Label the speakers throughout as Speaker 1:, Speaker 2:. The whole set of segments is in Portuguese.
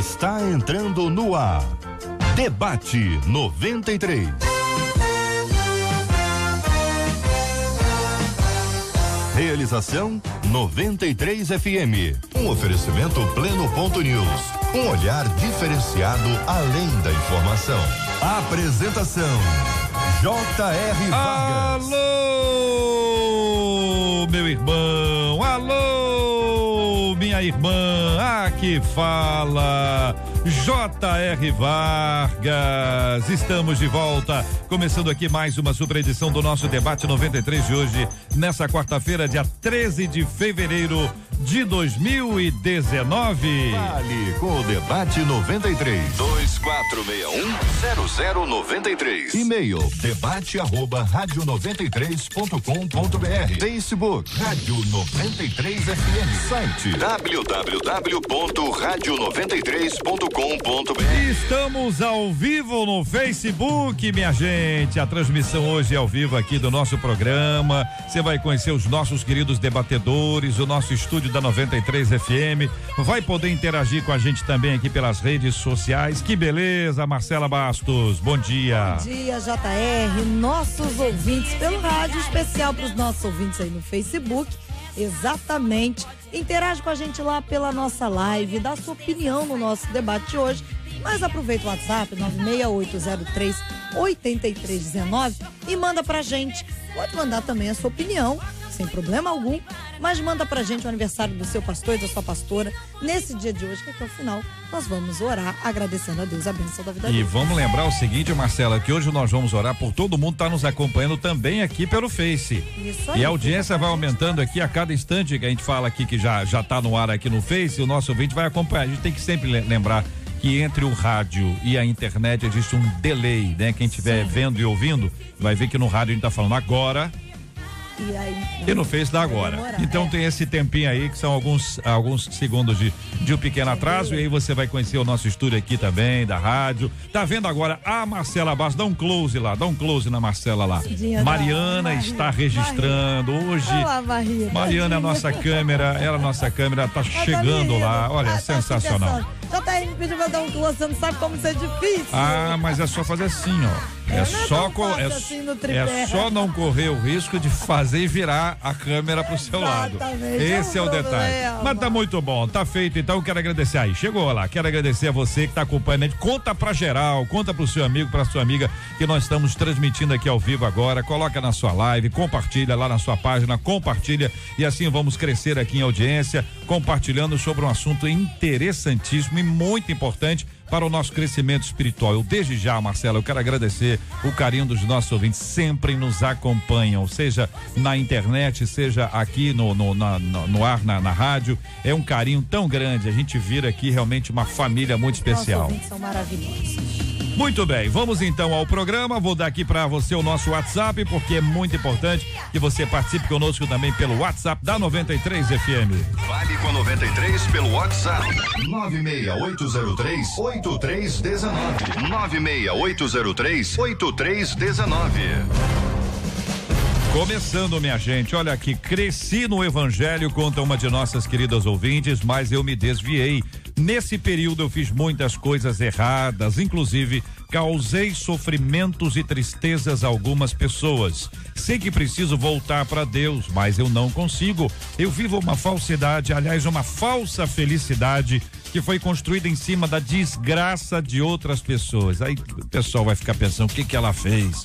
Speaker 1: está entrando no ar. Debate 93. Realização 93 FM. Um oferecimento Pleno.news. Um olhar diferenciado além da informação. Apresentação J.R. Vargas.
Speaker 2: Alô, meu irmão. Alô, minha irmã. Aqui fala J.R. Vargas. Estamos de volta, começando aqui mais uma super edição do nosso Debate 93 de hoje, nessa quarta-feira, dia 13 de fevereiro de 2019.
Speaker 1: Vale com o Debate 93. 2461-0093. E-mail debate@radio93.com.br. Facebook Rádio 93 FM. Site www.radio93.com.br.
Speaker 2: Estamos ao vivo no Facebook, minha gente. A transmissão hoje é ao vivo aqui do nosso programa. Você vai conhecer os nossos queridos debatedores, o nosso estúdio da 93 FM. Vai poder interagir com a gente também aqui pelas redes sociais. Que beleza, Marcela Bastos. Bom dia.
Speaker 3: Bom dia, JR. Nossos ouvintes pelo rádio, especial para os nossos ouvintes aí no Facebook. Exatamente. Interage com a gente lá pela nossa live, dá sua opinião no nosso debate de hoje. Mas aproveita o WhatsApp 96803-8319 e manda pra gente. Pode mandar também a sua opinião, sem problema algum, mas manda pra gente o aniversário do seu pastor e da sua pastora nesse dia de hoje, que aqui ao final nós vamos orar agradecendo a Deus a bênção da vida dele.
Speaker 2: E vamos lembrar o seguinte, Marcela, que hoje nós vamos orar por todo mundo que tá nos acompanhando também aqui pelo Face.
Speaker 3: Isso aí.
Speaker 2: E a audiência vai aumentando aqui a cada instante que a gente fala aqui que já tá no ar aqui no Face, o nosso ouvinte vai acompanhar. A gente tem que sempre lembrar que entre o rádio e a internet existe um delay, né? Quem estiver vendo e ouvindo vai ver que no rádio a gente tá falando agora e no Face dá agora. Então tem esse tempinho aí que são alguns segundos de um pequeno atraso, e aí você vai conhecer o nosso estúdio aqui também, da rádio. Tá vendo agora a Marcela Bastos? Dá um close na Marcela lá. Mariana está registrando hoje.
Speaker 3: Olá,
Speaker 2: Mariana é a nossa câmera, tá chegando lá. Olha, sensacional.
Speaker 3: Já tá aí me pedindo pra dar um close, você não sabe como isso é difícil.
Speaker 2: Ah, mas é só fazer assim, ó. É só não correr o risco de fazer e virar a câmera pro seu lado. Esse é o detalhe. Mas tá muito bom, tá feito. Então eu quero agradecer aí. Chegou lá, quero agradecer a você que tá acompanhando a gente. Conta pra geral, conta pro seu amigo, pra sua amiga, que nós estamos transmitindo aqui ao vivo agora. Coloca na sua live, compartilha lá na sua página, compartilha, e assim vamos crescer aqui em audiência, compartilhando sobre um assunto interessantíssimo e muito importante para o nosso crescimento espiritual. Eu desde já, Marcela, eu quero agradecer o carinho dos nossos ouvintes, sempre nos acompanham, seja na internet, seja aqui no ar, na rádio. É um carinho tão grande, a gente vira aqui realmente uma família muito especial.
Speaker 3: Nossos ouvintes são maravilhosos.
Speaker 2: Muito bem, vamos então ao programa. Vou dar aqui para você o nosso WhatsApp, porque é muito importante que você participe conosco também pelo WhatsApp da 93 FM.
Speaker 1: Vale com a 93 pelo WhatsApp 96803-8319. 96803-8319.
Speaker 2: Começando, minha gente, olha aqui, cresci no evangelho, conta uma de nossas queridas ouvintes, mas eu me desviei. Nesse período eu fiz muitas coisas erradas, inclusive causei sofrimentos e tristezas a algumas pessoas. Sei que preciso voltar para Deus, mas eu não consigo. Eu vivo uma falsidade, aliás, uma falsa felicidade que foi construída em cima da desgraça de outras pessoas. Aí o pessoal vai ficar pensando, o que ela fez?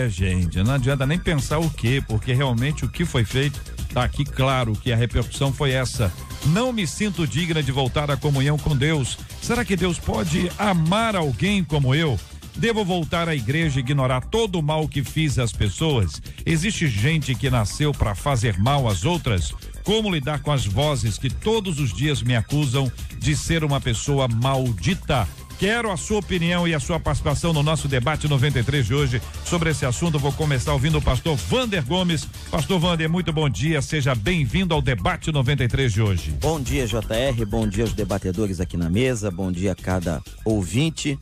Speaker 2: Gente, não adianta nem pensar o quê, porque realmente o que foi feito tá aqui claro que a repercussão foi essa. Não me sinto digna de voltar à comunhão com Deus. Será que Deus pode amar alguém como eu? Devo voltar à igreja e ignorar todo o mal que fiz às pessoas? Existe gente que nasceu para fazer mal às outras? Como lidar com as vozes que todos os dias me acusam de ser uma pessoa maldita? Quero a sua opinião e a sua participação no nosso debate 93 de hoje sobre esse assunto. Vou começar ouvindo o pastor Vander Gomes. Pastor Vander, muito bom dia, seja bem-vindo ao debate 93 de hoje.
Speaker 4: Bom dia, JR, bom dia aos debatedores aqui na mesa, bom dia a cada ouvinte.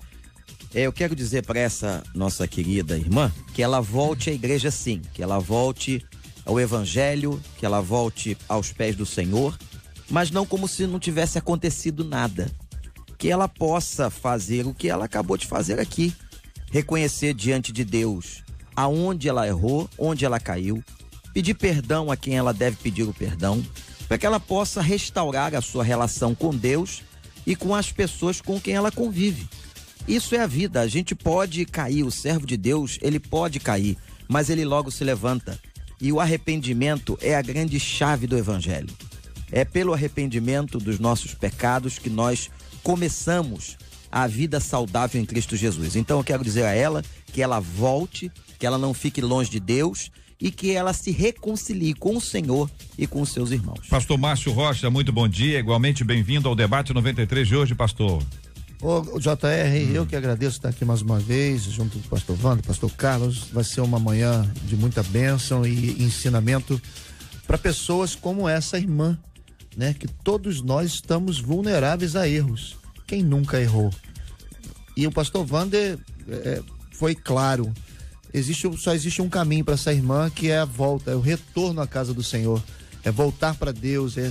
Speaker 4: Eu quero dizer para essa nossa querida irmã que ela volte à igreja sim, que ela volte ao evangelho, que ela volte aos pés do Senhor, mas não como se não tivesse acontecido nada. que ela possa fazer o que ela acabou de fazer aqui. Reconhecer diante de Deus aonde ela errou, onde ela caiu, pedir perdão a quem ela deve pedir o perdão, para que ela possa restaurar a sua relação com Deus e com as pessoas com quem ela convive. Isso é a vida, a gente pode cair, o servo de Deus, ele pode cair, mas ele logo se levanta. E o arrependimento é a grande chave do evangelho. É pelo arrependimento dos nossos pecados que nós começamos a vida saudável em Cristo Jesus. Então eu quero dizer a ela que ela volte, que ela não fique longe de Deus e que ela se reconcilie com o Senhor e com os seus irmãos.
Speaker 2: Pastor Márcio Rocha, muito bom dia, igualmente bem-vindo ao debate 93 de hoje, pastor.
Speaker 5: Ô JR, eu que agradeço estar aqui mais uma vez, junto do pastor Wanda, pastor Carlos. Vai ser uma manhã de muita bênção e ensinamento para pessoas como essa irmã, né? Que todos nós estamos vulneráveis a erros. Quem nunca errou? E o pastor Wanda foi claro. Só existe um caminho para essa irmã, que é a volta, é o retorno à casa do Senhor. É voltar para Deus, é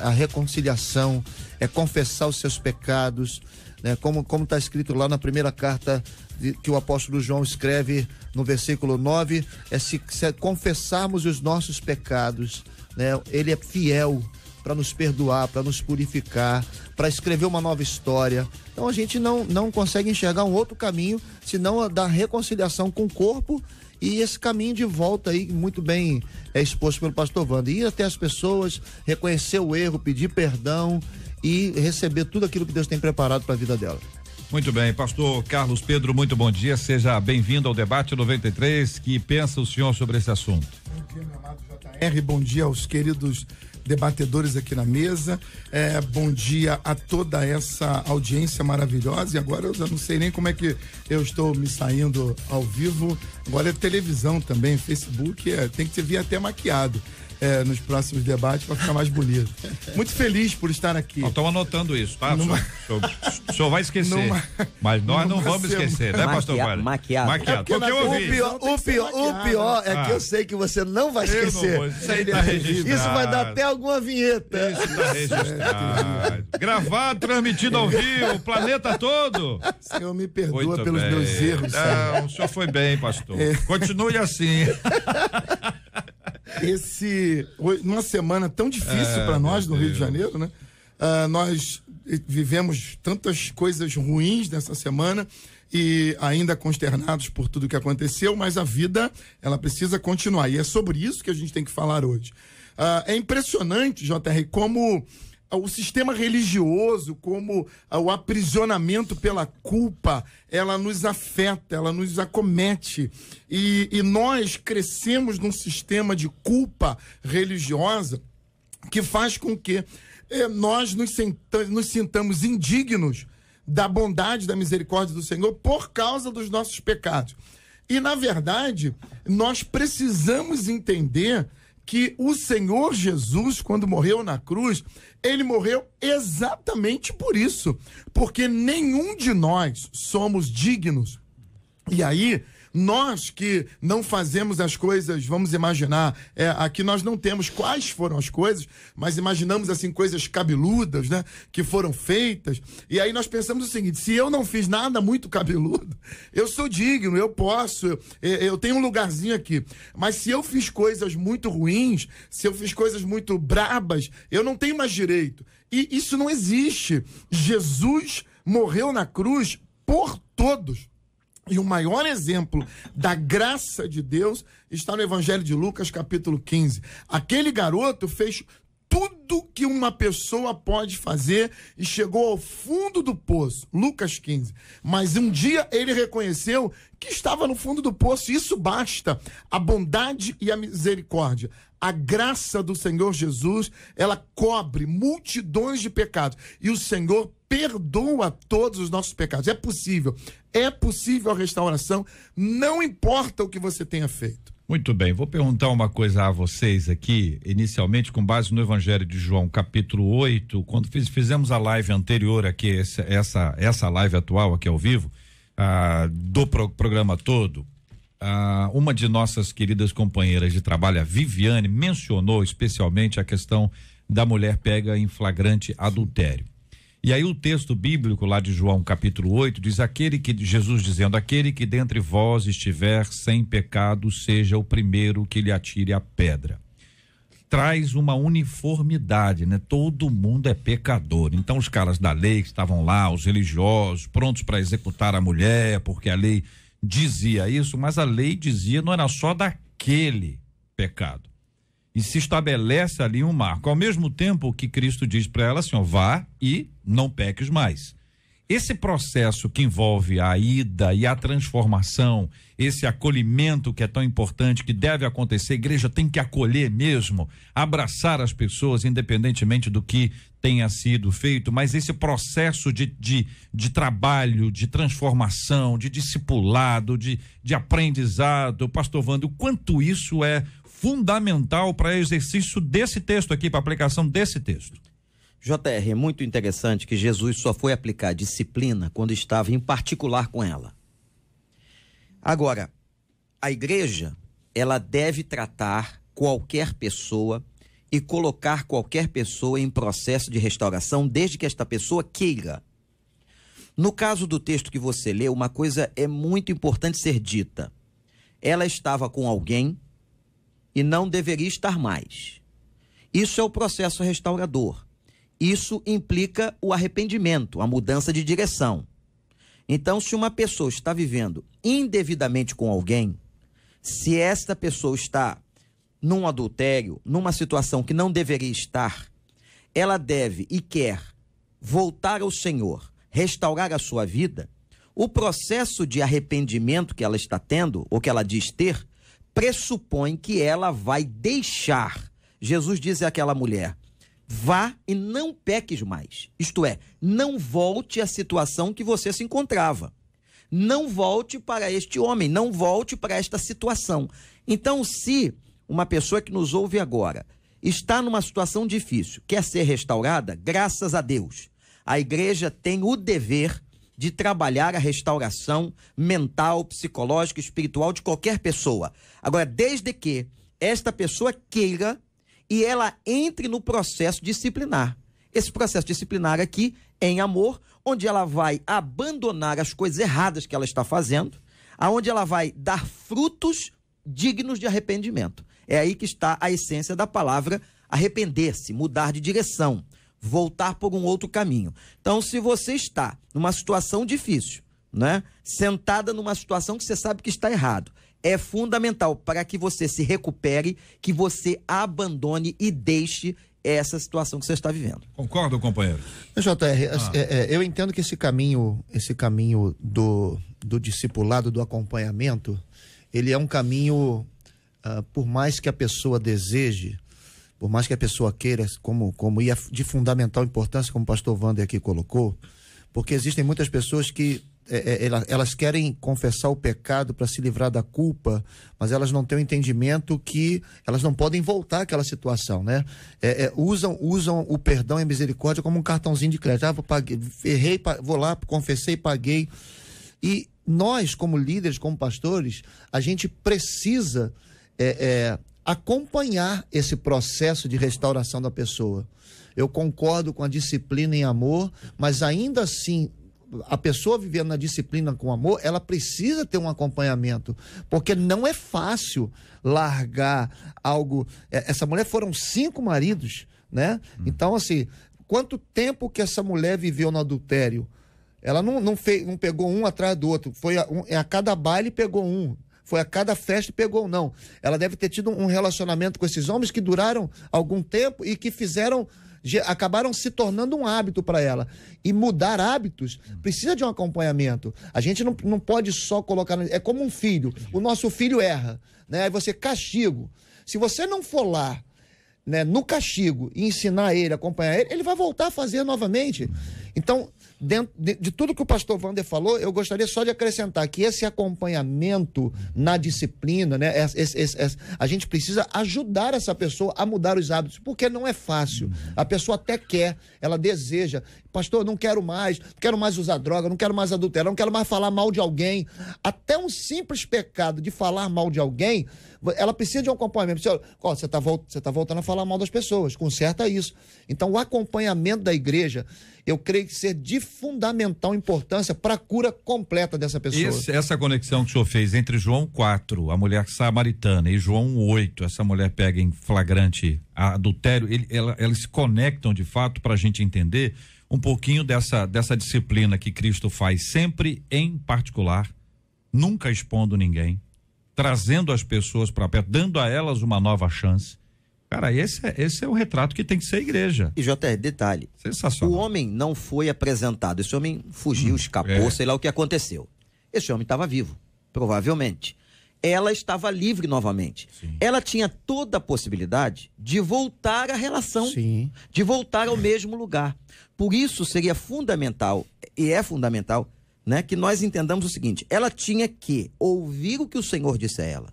Speaker 5: a reconciliação, é confessar os seus pecados, né? Como está escrito lá na primeira carta que o apóstolo João escreve no versículo 9, se confessarmos os nossos pecados, né? Ele é fiel para nos perdoar, para nos purificar, para escrever uma nova história. Então a gente não consegue enxergar um outro caminho, senão a da reconciliação com o corpo. E esse caminho de volta aí, muito bem exposto pelo pastor Wanda, ir até as pessoas, reconhecer o erro, pedir perdão e receber tudo aquilo que Deus tem preparado para a vida dela.
Speaker 2: Muito bem, pastor Carlos Pedro, muito bom dia, seja bem-vindo ao debate 93. Que pensa o senhor sobre esse assunto?
Speaker 6: Bom dia, meu amado JR, bom dia aos queridos debatedores aqui na mesa, bom dia a toda essa audiência maravilhosa. E agora eu já não sei nem como é que eu estou me saindo ao vivo, agora é televisão também, Facebook, tem que vir até maquiado nos próximos debates para ficar mais bonito. Muito feliz por estar aqui.
Speaker 2: Estou anotando isso, tá? O senhor vai esquecer, mas nós não vamos esquecer, né, pastor Wanda?
Speaker 4: Maquiado.
Speaker 2: Porque eu ouvi.
Speaker 5: O pior é que eu sei que você não vai esquecer.
Speaker 2: Isso aí tá registrado.
Speaker 5: Isso vai dar até alguma vinheta.
Speaker 2: Isso tá registrado. Gravado, transmitido ao vivo, o planeta todo.
Speaker 6: O Senhor me perdoa pelos meus erros.
Speaker 2: Não, o senhor foi bem, pastor. Continue assim.
Speaker 6: Numa semana tão difícil para nós no Rio de Janeiro, né? Nós vivemos tantas coisas ruins nessa semana e ainda consternados por tudo que aconteceu, mas a vida, ela precisa continuar, e é sobre isso que a gente tem que falar hoje. É impressionante, JR, como o sistema religioso, como o aprisionamento pela culpa, ela nos afeta, ela nos acomete. E nós crescemos num sistema de culpa religiosa que faz com que nós nos sintamos indignos da bondade, da misericórdia do Senhor por causa dos nossos pecados. E, na verdade, nós precisamos entender que o Senhor Jesus, quando morreu na cruz, ele morreu exatamente por isso, porque nenhum de nós somos dignos. E aí, nós que não fazemos as coisas, vamos imaginar, aqui nós não temos quais foram as coisas, mas imaginamos assim coisas cabeludas, né, que foram feitas, e aí nós pensamos o seguinte: se eu não fiz nada muito cabeludo, eu sou digno, eu posso, eu tenho um lugarzinho aqui, mas se eu fiz coisas muito ruins, se eu fiz coisas muito brabas, eu não tenho mais direito. E isso não existe. Jesus morreu na cruz por todos. E o maior exemplo da graça de Deus está no Evangelho de Lucas, capítulo 15. Aquele garoto fez tudo que uma pessoa pode fazer e chegou ao fundo do poço. Lucas 15. Mas um dia ele reconheceu que estava no fundo do poço. Isso basta. A bondade e a misericórdia, a graça do Senhor Jesus, ela cobre multidões de pecados. E o Senhor perdoa todos os nossos pecados. É possível a restauração, não importa o que você tenha feito.
Speaker 2: Muito bem, vou perguntar uma coisa a vocês aqui, inicialmente com base no Evangelho de João, capítulo 8, quando fizemos a live anterior aqui, essa live atual aqui ao vivo, do programa todo, uma de nossas queridas companheiras de trabalho, a Viviane, mencionou especialmente a questão da mulher pega em flagrante adultério. E aí o texto bíblico lá de João capítulo 8 diz Jesus dizendo, aquele que dentre vós estiver sem pecado, seja o primeiro que lhe atire a pedra. Traz uma uniformidade, né? Todo mundo é pecador. Então os caras da lei que estavam lá, os religiosos, prontos para executar a mulher, porque a lei dizia isso, mas a lei dizia não era só daquele pecado. E se estabelece ali um marco, ao mesmo tempo que Cristo diz para ela assim, ó, vá e não peques mais. Esse processo que envolve a ida e a transformação, esse acolhimento que é tão importante, que deve acontecer, a igreja tem que acolher mesmo, abraçar as pessoas, independentemente do que tenha sido feito, mas esse processo de trabalho, de transformação, de discipulado, de aprendizado, pastor Wander, o quanto isso é fundamental para exercício desse texto aqui, para aplicação desse texto.
Speaker 4: JR, é muito interessante que Jesus só foi aplicar disciplina quando estava em particular com ela. Agora, a igreja, ela deve tratar qualquer pessoa e colocar qualquer pessoa em processo de restauração, desde que esta pessoa queira. No caso do texto que você leu, uma coisa é muito importante ser dita. Ela estava com alguém e não deveria estar mais. Isso é o processo restaurador. Isso implica o arrependimento, a mudança de direção. Então, se uma pessoa está vivendo indevidamente com alguém, se esta pessoa está num adultério, numa situação que não deveria estar, ela deve e quer voltar ao Senhor, restaurar a sua vida, o processo de arrependimento que ela está tendo, ou que ela diz ter, pressupõe que ela vai deixar. Jesus diz àquela mulher, vá e não peques mais. Isto é, não volte à situação que você se encontrava. Não volte para este homem, não volte para esta situação. Então, se uma pessoa que nos ouve agora está numa situação difícil, quer ser restaurada, graças a Deus, a igreja tem o dever de trabalhar a restauração mental, psicológica, espiritual de qualquer pessoa. Agora, desde que esta pessoa queira e ela entre no processo disciplinar. Esse processo disciplinar aqui é em amor, onde ela vai abandonar as coisas erradas que ela está fazendo, aonde ela vai dar frutos dignos de arrependimento. É aí que está a essência da palavra arrepender-se, mudar de direção, voltar por um outro caminho. Então, se você está numa situação difícil, né, sentada numa situação que você sabe que está errado, é fundamental para que você se recupere, que você abandone e deixe essa situação que você está vivendo.
Speaker 2: Concordo, companheiro?
Speaker 5: JR, eu entendo que esse caminho do discipulado, do acompanhamento, ele é um caminho, por mais que a pessoa deseje, por mais que a pessoa queira, e é de fundamental importância, como o pastor Wander aqui colocou, porque existem muitas pessoas que elas querem confessar o pecado para se livrar da culpa, mas elas não têm o entendimento que elas não podem voltar àquela situação, né? Usam o perdão e a misericórdia como um cartãozinho de crédito. Errei, vou lá, confessei, paguei. E nós, como líderes, como pastores, a gente precisa acompanhar esse processo de restauração da pessoa. Eu concordo com a disciplina em amor, mas ainda assim, a pessoa vivendo na disciplina com amor, ela precisa ter um acompanhamento, porque não é fácil largar algo. Essa mulher foram 5 maridos, né? Então, assim, quanto tempo que essa mulher viveu no adultério? Ela não pegou um atrás do outro, foi a cada baile pegou um, foi a cada festa e pegou um, não. Ela deve ter tido um relacionamento com esses homens que duraram algum tempo e que acabaram se tornando um hábito para ela. E mudar hábitos precisa de um acompanhamento. A gente não pode só colocar... É como um filho. O nosso filho erra, né? Aí você castigo. Se você não for lá, né, no castigo e ensinar ele, acompanhar ele, ele vai voltar a fazer novamente. Então, dentro de tudo que o pastor Wander falou, eu gostaria só de acrescentar que esse acompanhamento na disciplina, né, a gente precisa ajudar essa pessoa a mudar os hábitos, porque não é fácil. A pessoa até quer, ela deseja, pastor, não quero mais usar droga, não quero mais adulterar, não quero mais falar mal de alguém. Até um simples pecado de falar mal de alguém Ela precisa de um acompanhamento. Você tá voltando a falar mal das pessoas, conserta isso. Então, o acompanhamento da igreja, eu creio que ser de fundamental importância para a cura completa dessa pessoa.
Speaker 2: Essa conexão que o senhor fez entre João 4, a mulher samaritana, e João 8, essa mulher pega em flagrante adultério, elas se conectam de fato para a gente entender um pouquinho dessa disciplina que Cristo faz sempre em particular, nunca expondo ninguém, trazendo as pessoas para perto, dando a elas uma nova chance. Cara, esse é o retrato que tem que ser a igreja.
Speaker 4: E JR, detalhe.
Speaker 2: Sensacional.
Speaker 4: O homem não foi apresentado. Esse homem fugiu, escapou, sei lá o que aconteceu. Esse homem estava vivo, provavelmente. Ela estava livre novamente.
Speaker 2: Sim.
Speaker 4: Ela tinha toda a possibilidade de voltar à relação,
Speaker 5: Sim.
Speaker 4: de voltar ao mesmo lugar. Por isso seria fundamental, e é fundamental, né, que nós entendamos o seguinte: ela tinha que ouvir o que o Senhor disse a ela.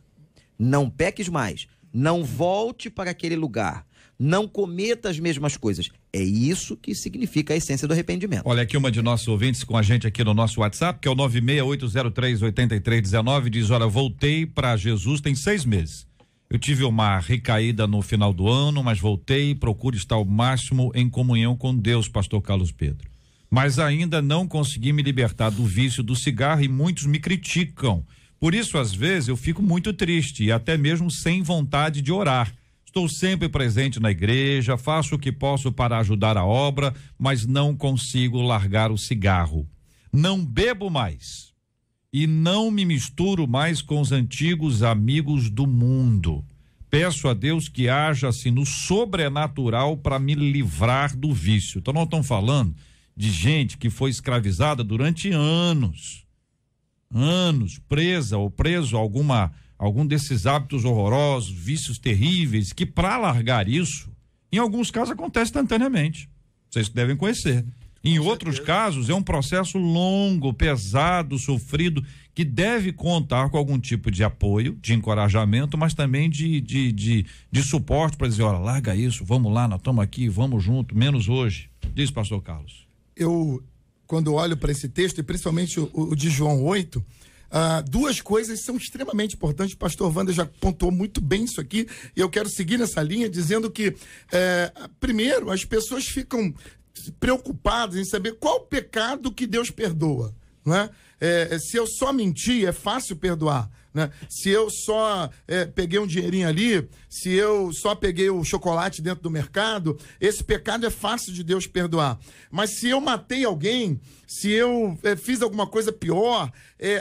Speaker 4: Não peques mais, não volte para aquele lugar, não cometa as mesmas coisas. É isso que significa a essência do arrependimento.
Speaker 2: Olha aqui uma de nossos ouvintes com a gente aqui no nosso WhatsApp, que é o 968038319, diz: olha, voltei para Jesus tem 6 meses. Eu tive uma recaída no final do ano, mas voltei e procuro estar ao máximo em comunhão com Deus, pastor Carlos Pedro. Mas ainda não consegui me libertar do vício do cigarro e muitos me criticam. Por isso, às vezes, eu fico muito triste e até mesmo sem vontade de orar. Estou sempre presente na igreja, faço o que posso para ajudar a obra, mas não consigo largar o cigarro. Não bebo mais e não me misturo mais com os antigos amigos do mundo. Peço a Deus que haja assim no sobrenatural para me livrar do vício. Então nós estamos falando de gente que foi escravizada durante anos, presa ou preso a algum desses hábitos horrorosos, vícios terríveis, que para largar isso, em alguns casos acontece instantaneamente. Vocês devem conhecer. Em outros casos é um processo longo, pesado, sofrido, que deve contar com algum tipo de apoio, de encorajamento, mas também de suporte para dizer: olha, larga isso, vamos lá, nós estamos aqui, vamos junto, menos hoje. Diz, pastor Carlos.
Speaker 6: Eu, quando olho para esse texto, e principalmente o de João 8, duas coisas são extremamente importantes. O pastor Wander já pontuou muito bem isso aqui, e eu quero seguir nessa linha dizendo que, primeiro, as pessoas ficam preocupadas em saber qual o pecado que Deus perdoa, não é? Se eu só mentir, é fácil perdoar, né? Se eu só peguei um dinheirinho ali, se eu só peguei o chocolate dentro do mercado, esse pecado é fácil de Deus perdoar. Mas se eu matei alguém, se eu fiz alguma coisa pior,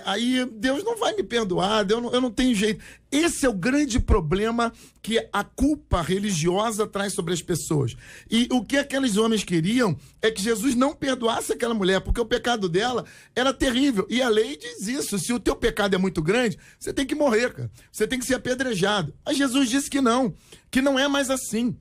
Speaker 6: aí Deus não vai me perdoar, eu não tenho jeito. Esse é o grande problema que a culpa religiosa traz sobre as pessoas. E o que aqueles homens queriam é que Jesus não perdoasse aquela mulher, porque o pecado dela era terrível. E a lei diz isso: se o teu pecado é muito grande, você tem que morrer, cara. Você tem que ser apedrejado. Mas Jesus disse que não é mais assim.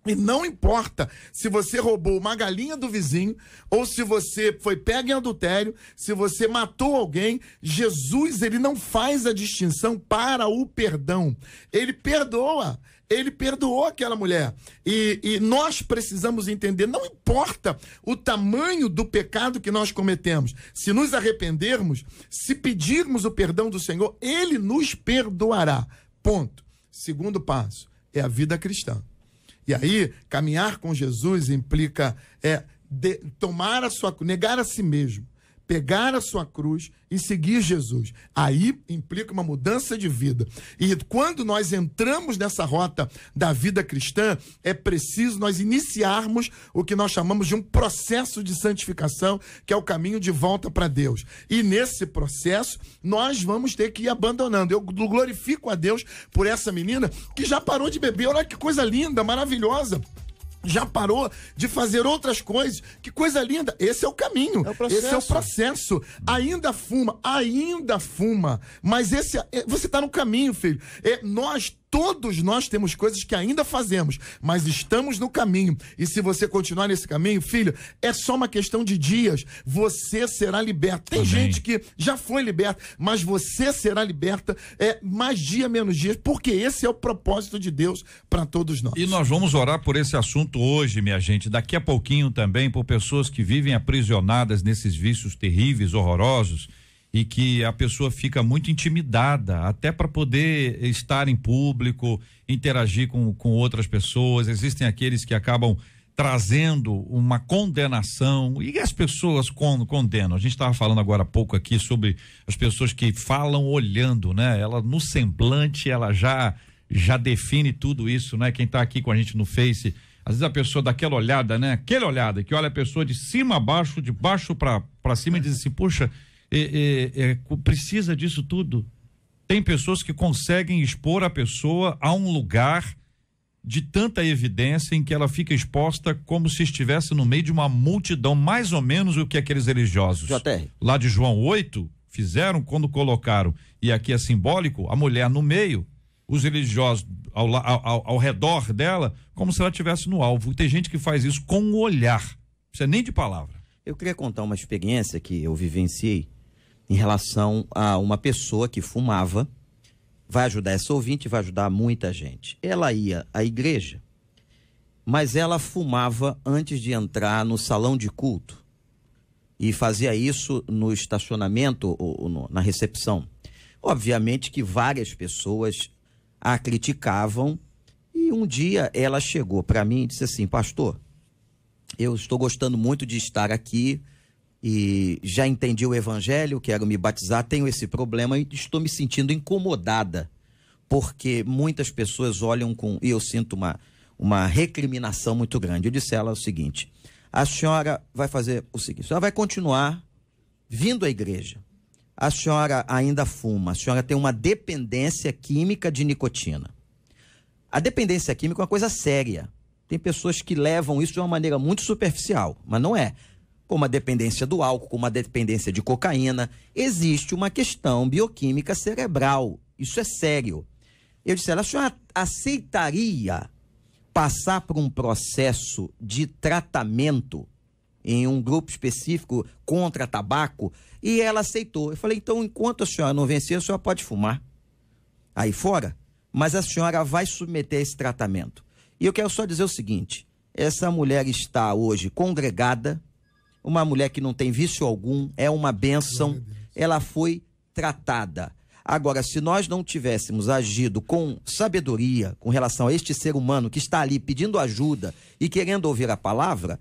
Speaker 6: E não importa se você roubou uma galinha do vizinho, ou se você foi pego em adultério, se você matou alguém, Jesus, ele não faz a distinção para o perdão. Ele perdoa. Ele perdoou aquela mulher. E nós precisamos entender, não importa o tamanho do pecado que nós cometemos, se nos arrependermos, se pedirmos o perdão do Senhor, ele nos perdoará. Ponto. Segundo passo é a vida cristã. E aí, caminhar com Jesus implica tomar negar a si mesmo, pegar a sua cruz e seguir Jesus. Aí implica uma mudança de vida. E quando nós entramos nessa rota da vida cristã, é preciso nós iniciarmos o que nós chamamos de um processo de santificação, que é o caminho de volta para Deus. E nesse processo, nós vamos ter que ir abandonando. Eu glorifico a Deus por essa menina que já parou de beber. Olha que coisa linda, maravilhosa. Já parou de fazer outras coisas. Que coisa linda. Esse é o caminho. Esse é o processo. Ainda fuma. Mas você está no caminho, filho. Todos nós temos coisas que ainda fazemos, mas estamos no caminho. E se você continuar nesse caminho, filho, é só uma questão de dias. Você será liberto. Tem gente que já foi liberta, mas você será liberta mais dia, menos dia, porque esse é o propósito de Deus para todos nós.
Speaker 2: E nós vamos orar por esse assunto hoje, minha gente. Daqui a pouquinho também por pessoas que vivem aprisionadas nesses vícios terríveis, horrorosos. e que a pessoa fica muito intimidada, até para poder estar em público, interagir com outras pessoas. Existem aqueles que acabam trazendo uma condenação, e as pessoas condenam. A gente estava falando agora há pouco aqui sobre as pessoas que falam olhando, né? Ela no semblante, ela já define tudo isso, né? Quem está aqui com a gente no Face, às vezes a pessoa dá aquela olhada, né? Aquela olhada que olha a pessoa de cima a baixo, de baixo para cima, e diz assim: puxa, precisa disso tudo. Tem pessoas que conseguem expor a pessoa a um lugar de tanta evidência em que ela fica exposta como se estivesse no meio de uma multidão, mais ou menos o que aqueles religiosos lá de João 8 fizeram quando colocaram, e aqui é simbólico, a mulher no meio, os religiosos ao redor dela, como se ela estivesse no alvo. Tem gente que faz isso com o olhar, não precisa nem de palavra.
Speaker 4: Eu queria contar uma experiência que eu vivenciei em relação a uma pessoa que fumava. Vai ajudar essa ouvinte, vai ajudar muita gente. Ela ia à igreja, mas ela fumava antes de entrar no salão de culto. E fazia isso no estacionamento ou na recepção. Obviamente que várias pessoas a criticavam, e um dia ela chegou para mim e disse assim: pastor, eu estou gostando muito de estar aqui e já entendi o evangelho, quero me batizar, tenho esse problema e estou me sentindo incomodada, porque muitas pessoas olham e eu sinto uma recriminação muito grande. Eu disse a ela o seguinte: a senhora vai fazer o seguinte, a senhora vai continuar vindo à igreja, a senhora ainda fuma, a senhora tem uma dependência química de nicotina. A dependência química é uma coisa séria. Tem pessoas que levam isso de uma maneira muito superficial, mas não é. Como a dependência do álcool, como a dependência de cocaína, existe uma questão bioquímica cerebral. Isso é sério. Eu disse a ela: a senhora aceitaria passar por um processo de tratamento em um grupo específico contra tabaco? E ela aceitou. Eu falei: então, enquanto a senhora não vencer, a senhora pode fumar aí fora, mas a senhora vai submeter a esse tratamento. E eu quero só dizer o seguinte: essa mulher está hoje congregada, uma mulher que não tem vício algum, é uma bênção, ela foi tratada. Agora, se nós não tivéssemos agido com sabedoria com relação a este ser humano que está ali pedindo ajuda e querendo ouvir a palavra,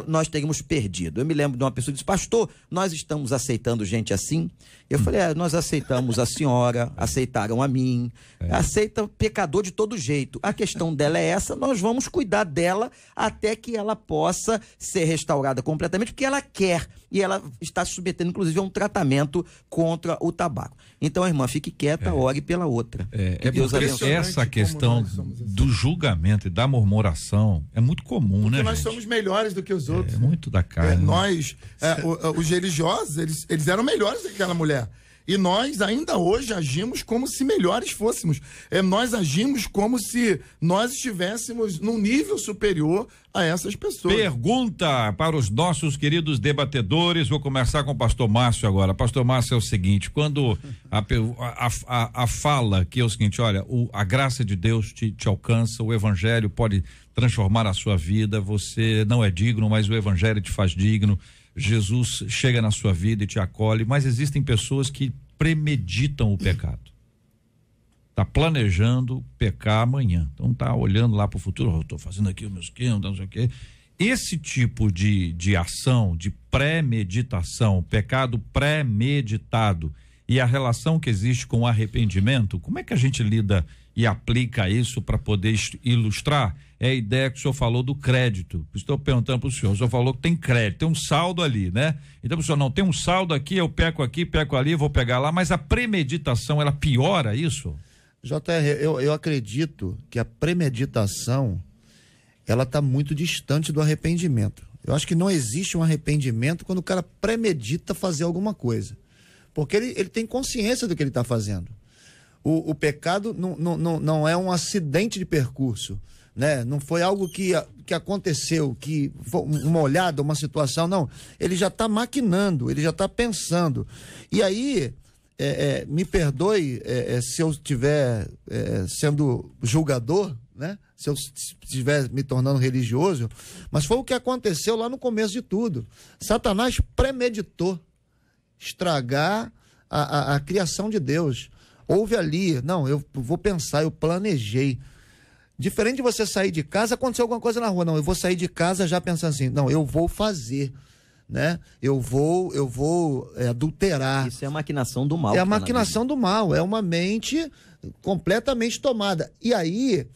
Speaker 4: nós teríamos perdido. Eu me lembro de uma pessoa que disse: pastor, nós estamos aceitando gente assim? Eu falei: nós aceitamos a senhora, aceitaram a mim, aceita pecador de todo jeito. A questão dela é essa, nós vamos cuidar dela até que ela possa ser restaurada completamente, porque ela quer, e ela está se submetendo, inclusive, a um tratamento contra o tabaco. Então, irmã, fique quieta, ore pela outra.
Speaker 2: Deus abençoe. Essa questão do julgamento e da murmuração é muito comum, porque, né,
Speaker 6: nós
Speaker 2: gente?
Speaker 6: Somos melhores do que os outros.
Speaker 2: É muito da carne.
Speaker 6: Os religiosos, eles eram melhores do que aquela mulher. E nós ainda hoje agimos como se melhores fôssemos. Nós agimos como se nós estivéssemos num nível superior a essas pessoas.
Speaker 2: Pergunta para os nossos queridos debatedores. Vou começar com o pastor Márcio agora. Pastor Márcio, é o seguinte: quando a fala que é o seguinte, olha, a graça de Deus te alcança, o evangelho pode transformar a sua vida, você não é digno, mas o evangelho te faz digno. Jesus chega na sua vida e te acolhe, mas existem pessoas que premeditam o pecado. Tá planejando pecar amanhã. Então tá olhando lá para o futuro, estou fazendo aqui o meu esquema, não sei o quê. Esse tipo de ação, de premeditação, pecado premeditado, e a relação que existe com o arrependimento, como é que a gente lida e aplica isso para poder ilustrar? É a ideia que o senhor falou do crédito. Estou perguntando para o senhor falou que tem crédito, tem um saldo ali, né? Então o senhor não tem um saldo aqui, eu peco aqui, peco ali, vou pegar lá, mas a premeditação, ela piora isso?
Speaker 5: JR, eu acredito que a premeditação, ela está muito distante do arrependimento. Eu acho que não existe um arrependimento quando o cara premedita fazer alguma coisa, porque ele tem consciência do que ele está fazendo. O pecado não é um acidente de percurso, né? Não foi algo que aconteceu, que foi uma olhada, uma situação, não. Ele já está maquinando, ele já está pensando. E aí, me perdoe se eu estiver sendo julgador, né? Se eu estiver me tornando religioso, mas foi o que aconteceu lá no começo de tudo. Satanás premeditou estragar a criação de Deus. Houve ali, não, eu vou pensar, eu planejei. Diferente de você sair de casa, aconteceu alguma coisa na rua. Não, eu vou sair de casa já pensando assim, não, eu vou fazer, né? Eu vou adulterar.
Speaker 4: Isso é a maquinação do mal.
Speaker 5: É a maquinação do mal, é uma mente completamente tomada. E aí,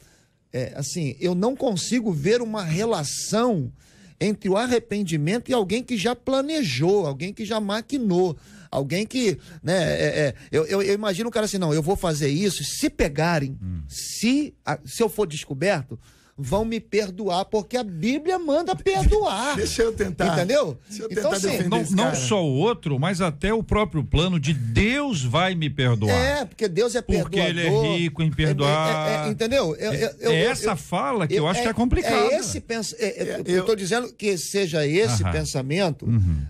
Speaker 5: assim, eu não consigo ver uma relação entre o arrependimento e alguém que já planejou, alguém que já maquinou. Alguém que, né, eu imagino o cara assim, não, eu vou fazer isso, se pegarem, se eu for descoberto, vão me perdoar, porque a Bíblia manda perdoar.
Speaker 6: Deixa eu tentar.
Speaker 5: Entendeu?
Speaker 6: Deixa eu tentar
Speaker 5: então, assim,
Speaker 6: defender esse
Speaker 2: Não
Speaker 6: cara.
Speaker 2: só o outro, mas até o próprio plano de Deus vai me perdoar.
Speaker 5: porque Deus é perdoador.
Speaker 2: Porque ele é rico em perdoar.
Speaker 5: Entendeu?
Speaker 2: Essa fala que eu acho que é complicada.
Speaker 5: Eu estou dizendo que seja esse pensamento,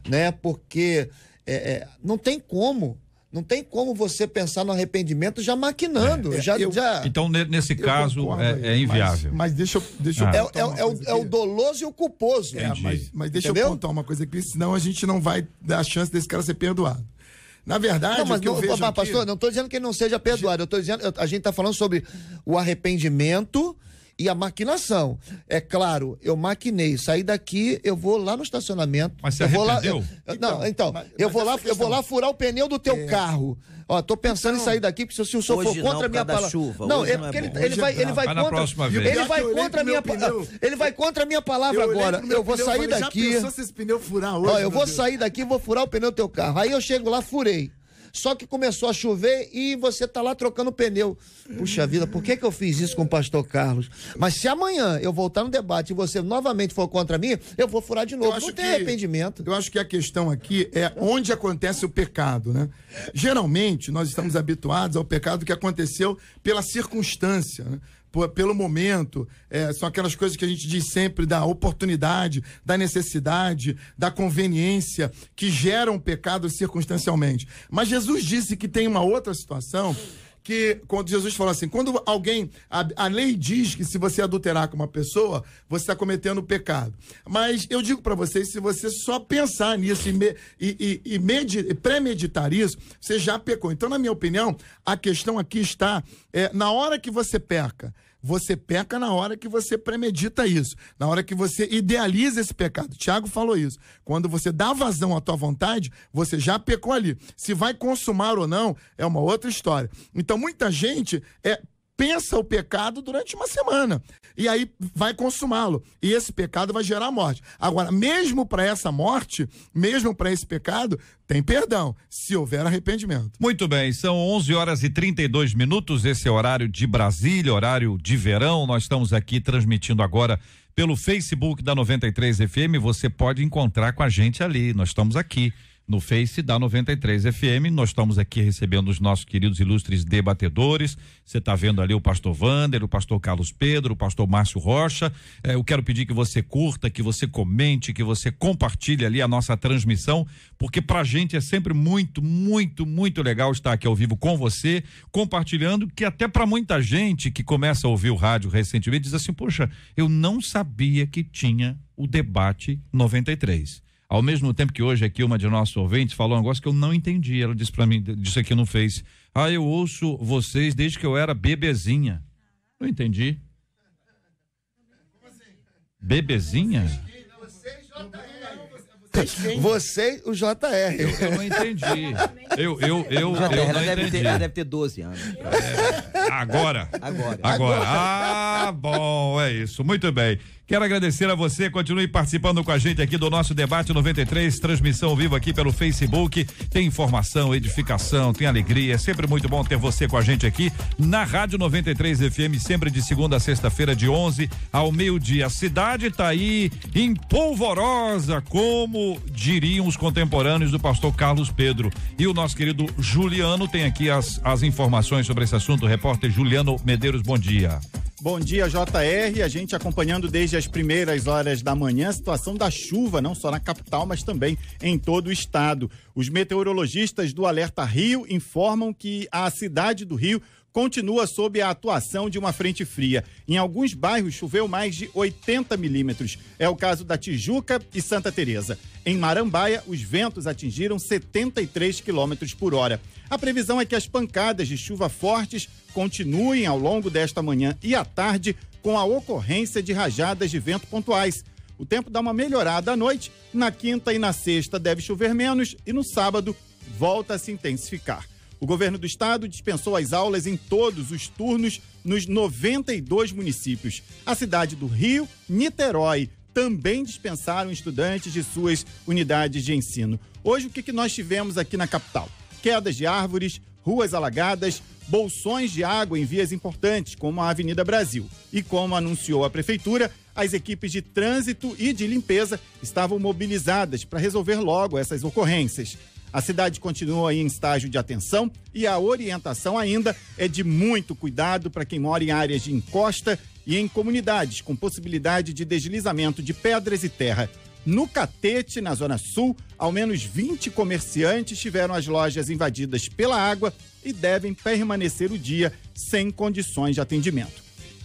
Speaker 5: né? Porque não tem como você pensar no arrependimento já maquinando.
Speaker 2: Então, nesse caso, é inviável.
Speaker 6: Mas deixa eu
Speaker 5: é o doloso e o culposo.
Speaker 6: Mas deixa eu contar uma coisa aqui, senão a gente não vai dar a chance desse cara ser perdoado. Na verdade,
Speaker 5: pastor, não estou dizendo que ele não seja perdoado. Eu estou dizendo, a gente está falando sobre o arrependimento e a maquinação. É claro, eu maquinei, saí daqui, eu vou lá no estacionamento.
Speaker 2: Mas você arrependeu?
Speaker 5: Eu vou lá furar o pneu do teu carro. Ó, tô pensando em sair daqui, porque se o senhor for contra a minha palavra.
Speaker 4: Não,
Speaker 5: é porque ele vai
Speaker 2: na próxima vez.
Speaker 5: Ele vai contra a minha palavra agora. Eu vou sair daqui.
Speaker 6: Já pensou se esse pneu furar hoje?
Speaker 5: Ó, eu vou sair daqui, vou furar o pneu do teu carro. Aí eu chego lá, furei. Só que começou a chover e você tá lá trocando pneu. Puxa vida, por que eu fiz isso com o pastor Carlos? Mas se amanhã eu voltar no debate e você novamente for contra mim, eu vou furar de novo. Não tem arrependimento.
Speaker 6: Eu acho que a questão aqui é onde acontece o pecado, né? Geralmente, nós estamos habituados ao pecado que aconteceu pela circunstância, né? Pelo momento, são aquelas coisas que a gente diz sempre da oportunidade, da necessidade, da conveniência, que geram pecado circunstancialmente. Mas Jesus disse que tem uma outra situação, que quando Jesus falou assim, quando alguém, a lei diz que se você adulterar com uma pessoa, você está cometendo pecado. Mas eu digo para vocês, se você só pensar nisso e premeditar isso, você já pecou. Então, na minha opinião, a questão aqui está, na hora que você peca na hora que você premedita isso, na hora que você idealiza esse pecado. Tiago falou isso. Quando você dá vazão à tua vontade, você já pecou ali. Se vai consumar ou não, é uma outra história. Então, muita gente pensa o pecado durante uma semana e aí vai consumá-lo. E esse pecado vai gerar morte. Agora, mesmo para essa morte, mesmo para esse pecado, tem perdão, se houver arrependimento.
Speaker 2: Muito bem, são 11h32, esse é o horário de Brasília, horário de verão. Nós estamos aqui transmitindo agora pelo Facebook da 93 FM. Você pode encontrar com a gente ali. Nós estamos aqui no Face da 93 FM. Nós estamos aqui recebendo os nossos queridos ilustres debatedores. Você está vendo ali o pastor Wander, o pastor Carlos Pedro, o pastor Márcio Rocha. Eu quero pedir que você curta, que você comente, que você compartilhe ali a nossa transmissão, porque pra gente é sempre muito, muito, muito legal estar aqui ao vivo com você, compartilhando, que até para muita gente que começa a ouvir o rádio recentemente diz assim, poxa, eu não sabia que tinha o debate 93. Ao mesmo tempo que hoje aqui uma de nossos ouvintes falou um negócio que eu não entendi. Ela disse pra mim, disse aqui no Face, eu ouço vocês desde que eu era bebezinha. Não entendi. Bebezinha?
Speaker 5: Você e o JR.
Speaker 2: Eu não entendi. Eu não entendi.
Speaker 4: Ela deve ter 12 anos.
Speaker 2: Agora. Bom, é isso. Muito bem. Quero agradecer a você, continue participando com a gente aqui do nosso debate 93, transmissão ao vivo aqui pelo Facebook. Tem informação, edificação, tem alegria. É sempre muito bom ter você com a gente aqui na Rádio 93 FM, sempre de segunda a sexta-feira, de 11 ao meio-dia. A cidade está aí em polvorosa, como diriam os contemporâneos do pastor Carlos Pedro. E o nosso querido Juliano tem aqui as informações sobre esse assunto. O repórter Juliano Medeiros, bom dia.
Speaker 7: Bom dia, JR. A gente acompanhando desde as primeiras horas da manhã a situação da chuva, não só na capital, mas também em todo o estado. Os meteorologistas do Alerta Rio informam que a cidade do Rio continua sob a atuação de uma frente fria. Em alguns bairros choveu mais de 80 milímetros. É o caso da Tijuca e Santa Teresa. Em Marambaia, os ventos atingiram 73 quilômetros por hora. A previsão é que as pancadas de chuva fortes continuem ao longo desta manhã e à tarde, com a ocorrência de rajadas de vento pontuais. O tempo dá uma melhorada à noite. Na quinta e na sexta deve chover menos e no sábado volta a se intensificar. O governo do estado dispensou as aulas em todos os turnos nos 92 municípios. A cidade do Rio, Niterói, também dispensaram estudantes de suas unidades de ensino. Hoje, o que nós tivemos aqui na capital? Quedas de árvores, ruas alagadas, bolsões de água em vias importantes, como a Avenida Brasil. E como anunciou a prefeitura, as equipes de trânsito e de limpeza estavam mobilizadas para resolver logo essas ocorrências. A cidade continua em estágio de atenção e a orientação ainda é de muito cuidado para quem mora em áreas de encosta e em comunidades com possibilidade de deslizamento de pedras e terra. No Catete, na Zona Sul, ao menos 20 comerciantes tiveram as lojas invadidas pela água e devem permanecer o dia sem condições de atendimento.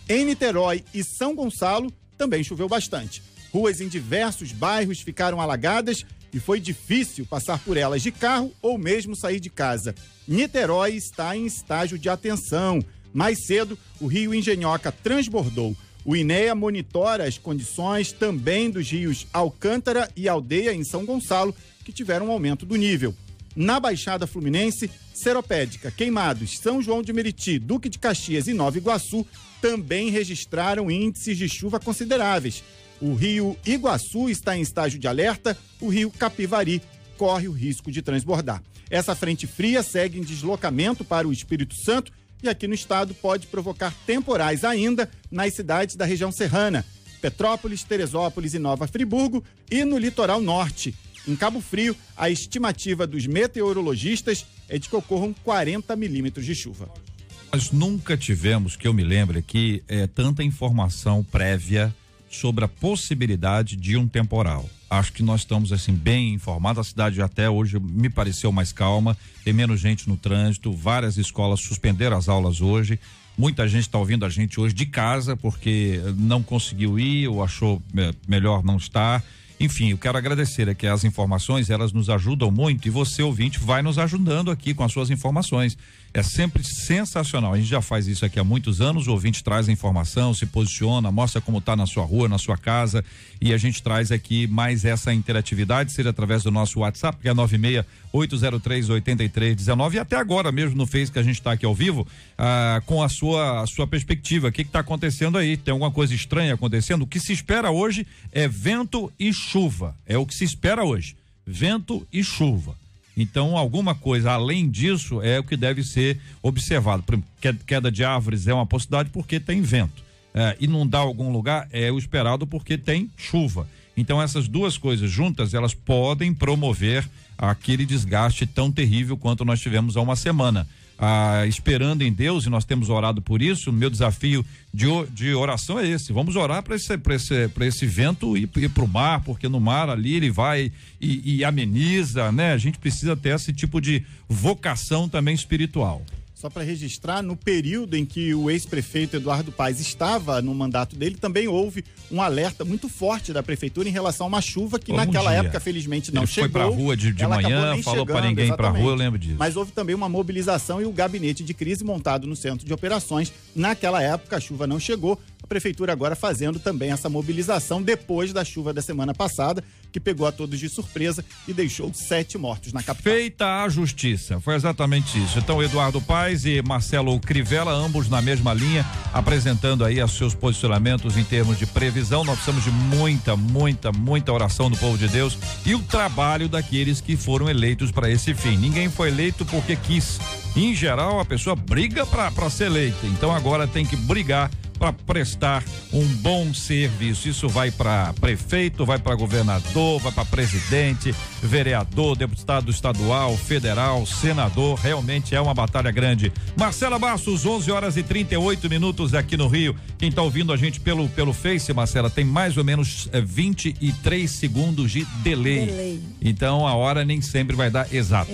Speaker 7: Em Niterói e São Gonçalo, também choveu bastante. Ruas em diversos bairros ficaram alagadas e foi difícil passar por elas de carro ou mesmo sair de casa. Niterói está em estágio de atenção. Mais cedo, o rio Engenhoca transbordou. O INEA monitora as condições também dos rios Alcântara e Aldeia, em São Gonçalo, que tiveram um aumento do nível. Na Baixada Fluminense, Seropédica, Queimados, São João de Meriti, Duque de Caxias e Nova Iguaçu também registraram índices de chuva consideráveis. O rio Iguaçu está em estágio de alerta, o rio Capivari corre o risco de transbordar. Essa frente fria segue em deslocamento para o Espírito Santo e aqui no estado pode provocar temporais ainda nas cidades da região serrana, Petrópolis, Teresópolis e Nova Friburgo e no litoral norte. Em Cabo Frio, a estimativa dos meteorologistas é de que ocorram 40 milímetros de chuva.
Speaker 2: Nós nunca tivemos, que eu me lembre aqui, tanta informação prévia sobre a possibilidade de um temporal. Acho que nós estamos assim bem informados. A cidade até hoje me pareceu mais calma, tem menos gente no trânsito, várias escolas suspenderam as aulas hoje. Muita gente está ouvindo a gente hoje de casa porque não conseguiu ir ou achou melhor não estar. Enfim, eu quero agradecer aqui as informações, elas nos ajudam muito e você, ouvinte, vai nos ajudando aqui com as suas informações. É sempre sensacional. A gente já faz isso aqui há muitos anos, o ouvinte traz a informação, se posiciona, mostra como está na sua rua, na sua casa, e a gente traz aqui mais essa interatividade, seja através do nosso WhatsApp, que é 968038319, e até agora mesmo no Face, que a gente está aqui ao vivo, com a sua perspectiva. O que está acontecendo aí? Tem alguma coisa estranha acontecendo? O que se espera hoje é vento e chuva. É o que se espera hoje. Vento e chuva. Então, alguma coisa além disso é o que deve ser observado. Queda de árvores é uma possibilidade porque tem vento. Inundar algum lugar é o esperado porque tem chuva. Então, essas duas coisas juntas, elas podem promover aquele desgaste tão terrível quanto nós tivemos há uma semana. Esperando em Deus, e nós temos orado por isso, meu desafio de oração é esse: vamos orar para esse vento ir para o mar, porque no mar ali ele vai e ameniza, né? A gente precisa ter esse tipo de vocação também espiritual.
Speaker 7: Só para registrar, no período em que o ex-prefeito Eduardo Paes estava no mandato dele, também houve um alerta muito forte da prefeitura em relação a uma chuva que naquela época, felizmente, não chegou.
Speaker 2: Ele foi pra rua de manhã, falou para ninguém ir pra rua, eu lembro disso.
Speaker 7: Mas houve também uma mobilização e o gabinete de crise montado no centro de operações. Naquela época, a chuva não chegou. A prefeitura agora fazendo também essa mobilização depois da chuva da semana passada, que pegou a todos de surpresa e deixou 7 mortos na capital.
Speaker 2: Feita a justiça, foi exatamente isso. Então, Eduardo Paes e Marcelo Crivella, ambos na mesma linha, apresentando aí os seus posicionamentos em termos de previsão. Nós precisamos de muita oração do povo de Deus e o trabalho daqueles que foram eleitos para esse fim. Ninguém foi eleito porque quis. Em geral, a pessoa briga para ser eleita. Então, agora tem que brigar para prestar um bom serviço. Isso vai para prefeito, vai para governador, vai para presidente, vereador, deputado estadual, federal, senador. Realmente é uma batalha grande. Marcela Bastos, 11h38 aqui no Rio. Quem está ouvindo a gente pelo Face, Marcela, tem mais ou menos 23 segundos de delay. Então a hora nem sempre vai dar exata.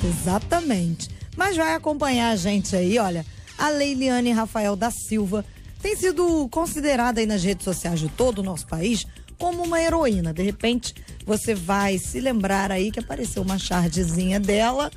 Speaker 3: Exatamente. Mas vai acompanhar a gente aí, olha. a Leiliane Rafael da Silva, tem sido considerada aí nas redes sociais de todo o nosso país como uma heroína. De repente, você vai se lembrar aí que apareceu uma chargezinha dela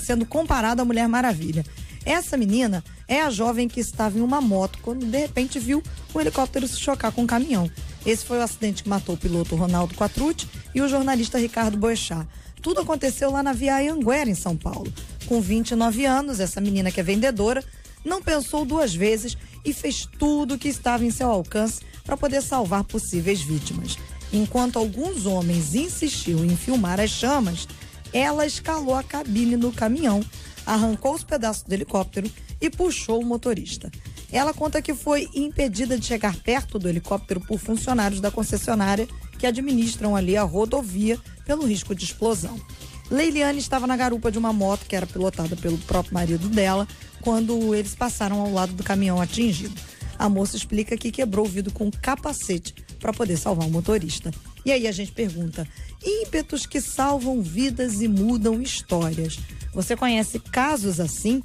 Speaker 3: sendo comparada à Mulher Maravilha. Essa menina é a jovem que estava em uma moto quando de repente viu o helicóptero se chocar com um caminhão. Esse foi o acidente que matou o piloto Ronaldo Quattrucci e o jornalista Ricardo Boechat. Tudo aconteceu lá na Via Anhanguera, em São Paulo. Com 29 anos, essa menina que é vendedora não pensou duas vezes e fez tudo o que estava em seu alcance para poder salvar possíveis vítimas. Enquanto alguns homens insistiam em filmar as chamas, ela escalou a cabine do caminhão, arrancou os pedaços do helicóptero e puxou o motorista. Ela conta que foi impedida de chegar perto do helicóptero por funcionários da concessionária que administram ali a rodovia pelo risco de explosão. Leiliane estava na garupa de uma moto que era pilotada pelo próprio marido dela quando eles passaram ao lado do caminhão atingido. A moça explica que quebrou o vidro com capacete para poder salvar o motorista. E aí a gente pergunta, ímpetos que salvam vidas e mudam histórias. Você conhece casos assim?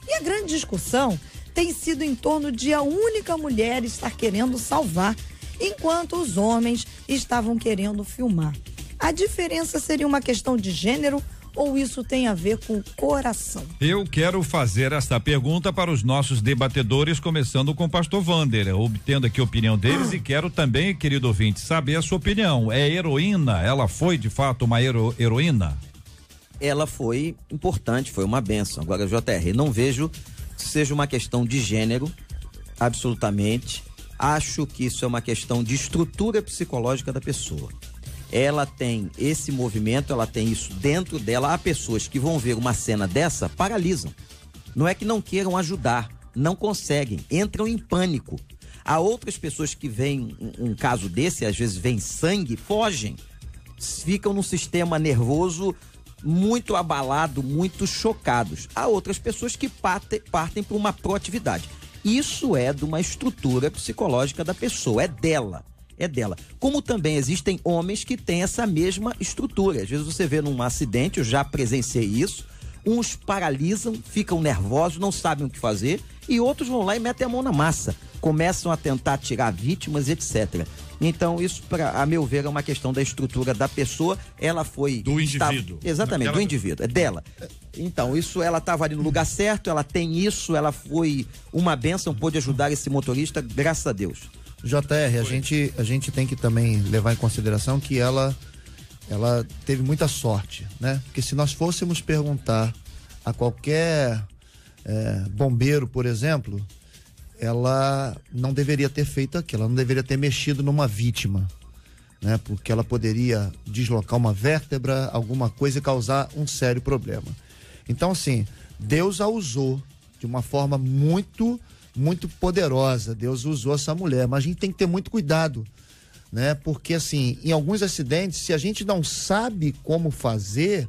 Speaker 3: E a grande discussão tem sido em torno de a única mulher estar querendo salvar, enquanto os homens estavam querendo filmar. A diferença seria uma questão de gênero ou isso tem a ver com o coração? Eu quero fazer esta pergunta para os nossos debatedores, começando com o pastor Wander, obtendo aqui a opinião deles e quero também, querido ouvinte, saber a sua opinião. É heroína? Ela foi de fato uma heroína?
Speaker 4: Ela foi importante, foi uma bênção. Agora, JR, não vejo que seja uma questão de gênero, absolutamente. Acho que isso é uma questão de estrutura psicológica da pessoa. Ela tem esse movimento, ela tem isso dentro dela. Há pessoas que vão ver uma cena dessa, paralisam. Não é que não queiram ajudar, não conseguem, entram em pânico. Há outras pessoas que veem um caso desse, às vezes vem sangue, fogem. Ficam num sistema nervoso muito abalado, muito chocados. Há outras pessoas que partem para uma proatividade. Isso é de uma estrutura psicológica da pessoa, é dela. Como também existem homens que têm essa mesma estrutura. Às vezes você vê num acidente, eu já presenciei isso, uns paralisam, ficam nervosos, não sabem o que fazer, e outros vão lá e metem a mão na massa, começam a tentar tirar vítimas, etc. Então isso, a meu ver, é uma questão da estrutura da pessoa. Ela foi... Do indivíduo. Exatamente, do indivíduo, é dela. Então, isso, ela estava ali no lugar certo, ela tem isso, ela foi uma bênção, pôde ajudar esse motorista, graças a Deus.
Speaker 5: JR, a gente tem que também levar em consideração que ela teve muita sorte, né? Porque se nós fôssemos perguntar a qualquer bombeiro, por exemplo, ela não deveria ter feito aquilo, ela não deveria ter mexido numa vítima, né? Porque ela poderia deslocar uma vértebra, alguma coisa e causar um sério problema. Então, assim, Deus a usou de uma forma muito poderosa. Deus usou essa mulher, mas a gente tem que ter muito cuidado, né? Porque assim, em alguns acidentes, se a gente não sabe como fazer,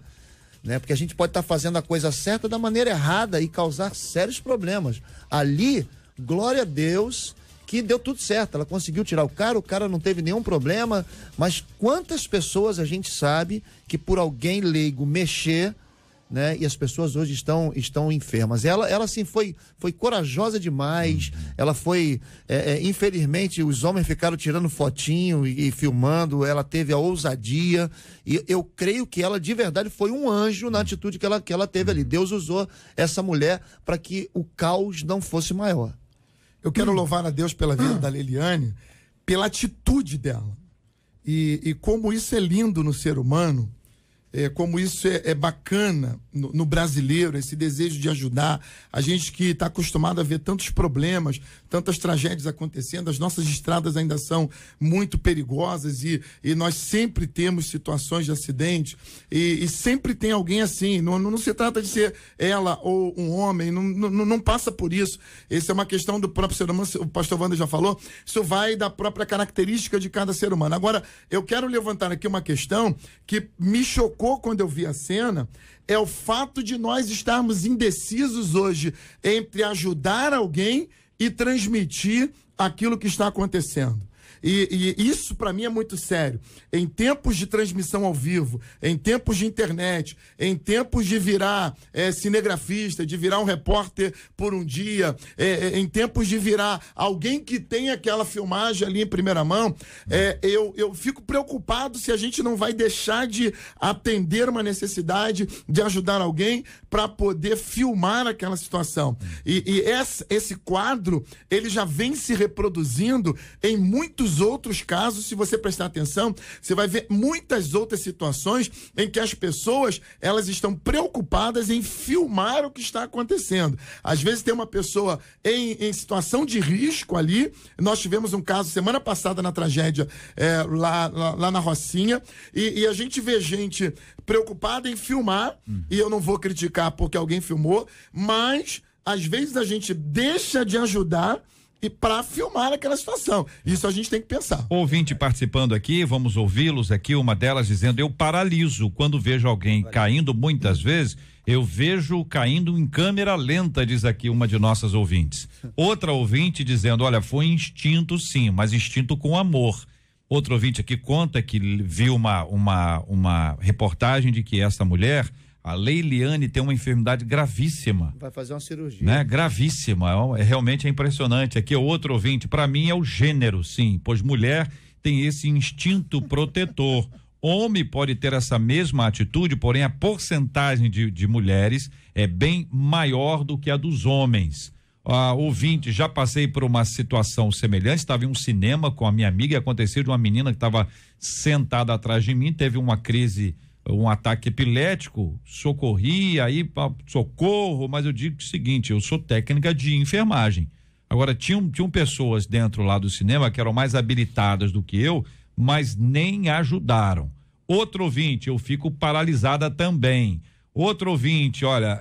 Speaker 5: né? Porque a gente pode estar fazendo a coisa certa da maneira errada e causar sérios problemas. Ali, glória a Deus que deu tudo certo, ela conseguiu tirar o cara não teve nenhum problema, mas quantas pessoas a gente sabe que por alguém leigo mexer, né? E as pessoas hoje estão enfermas. Ela assim, foi corajosa demais. Ela foi, infelizmente, os homens ficaram tirando fotinho e filmando. Ela teve a ousadia. E eu creio que ela, de verdade, foi um anjo na atitude que ela teve ali. Deus usou essa mulher para que o caos não fosse maior.
Speaker 6: Eu quero louvar a Deus pela vida da Leiliane, pela atitude dela. E como isso é lindo no ser humano. Como isso é bacana no brasileiro, esse desejo de ajudar. A gente que está acostumado a ver tantos problemas, tantas tragédias acontecendo, as nossas estradas ainda são muito perigosas e nós sempre temos situações de acidente e sempre tem alguém assim. Não se trata de ser ela ou um homem, não passa por isso. Essa é uma questão do próprio ser humano, o pastor Wander já falou, isso vai da própria característica de cada ser humano. Agora, eu quero levantar aqui uma questão que me chocou quando eu vi a cena, é o fato de nós estarmos indecisos hoje entre ajudar alguém e transmitir aquilo que está acontecendo. E isso para mim é muito sério. Em tempos de transmissão ao vivo, em tempos de internet, em tempos de virar cinegrafista, de virar um repórter por um dia, em tempos de virar alguém que tem aquela filmagem ali em primeira mão, eu fico preocupado se a gente não vai deixar de atender uma necessidade de ajudar alguém para poder filmar aquela situação. E esse quadro, ele já vem se reproduzindo em muitos outros casos. Se você prestar atenção, você vai ver muitas outras situações em que as pessoas, elas estão preocupadas em filmar o que está acontecendo. Às vezes tem uma pessoa em situação de risco ali. Nós tivemos um caso semana passada na tragédia lá na Rocinha, e a gente vê gente preocupada em filmar, e eu não vou criticar porque alguém filmou, mas às vezes a gente deixa de ajudar e para filmar aquela situação. Isso a gente tem que pensar.
Speaker 2: Ouvinte participando aqui, vamos ouvi-los aqui, uma delas dizendo: eu paraliso quando vejo alguém caindo, muitas vezes eu vejo caindo em câmera lenta, diz aqui uma de nossas ouvintes. Outra ouvinte dizendo: olha, foi instinto sim, mas instinto com amor. Outro ouvinte aqui conta que viu uma reportagem de que essa mulher, a Leiliane, tem uma enfermidade gravíssima.
Speaker 5: Vai fazer uma cirurgia.
Speaker 2: Né? Gravíssima, realmente é impressionante. Aqui outro ouvinte: para mim é o gênero, sim, pois mulher tem esse instinto protetor. Homem pode ter essa mesma atitude, porém a porcentagem de mulheres é bem maior do que a dos homens. Ouvinte, já passei por uma situação semelhante, estava em um cinema com a minha amiga e aconteceu de uma menina que estava sentada atrás de mim, teve uma crise, um ataque epilético, socorri, aí socorro, mas eu digo o seguinte: eu sou técnica de enfermagem. Agora, tinham pessoas dentro lá do cinema que eram mais habilitadas do que eu, mas nem ajudaram. Outro ouvinte: eu fico paralisada também. Outro ouvinte: olha,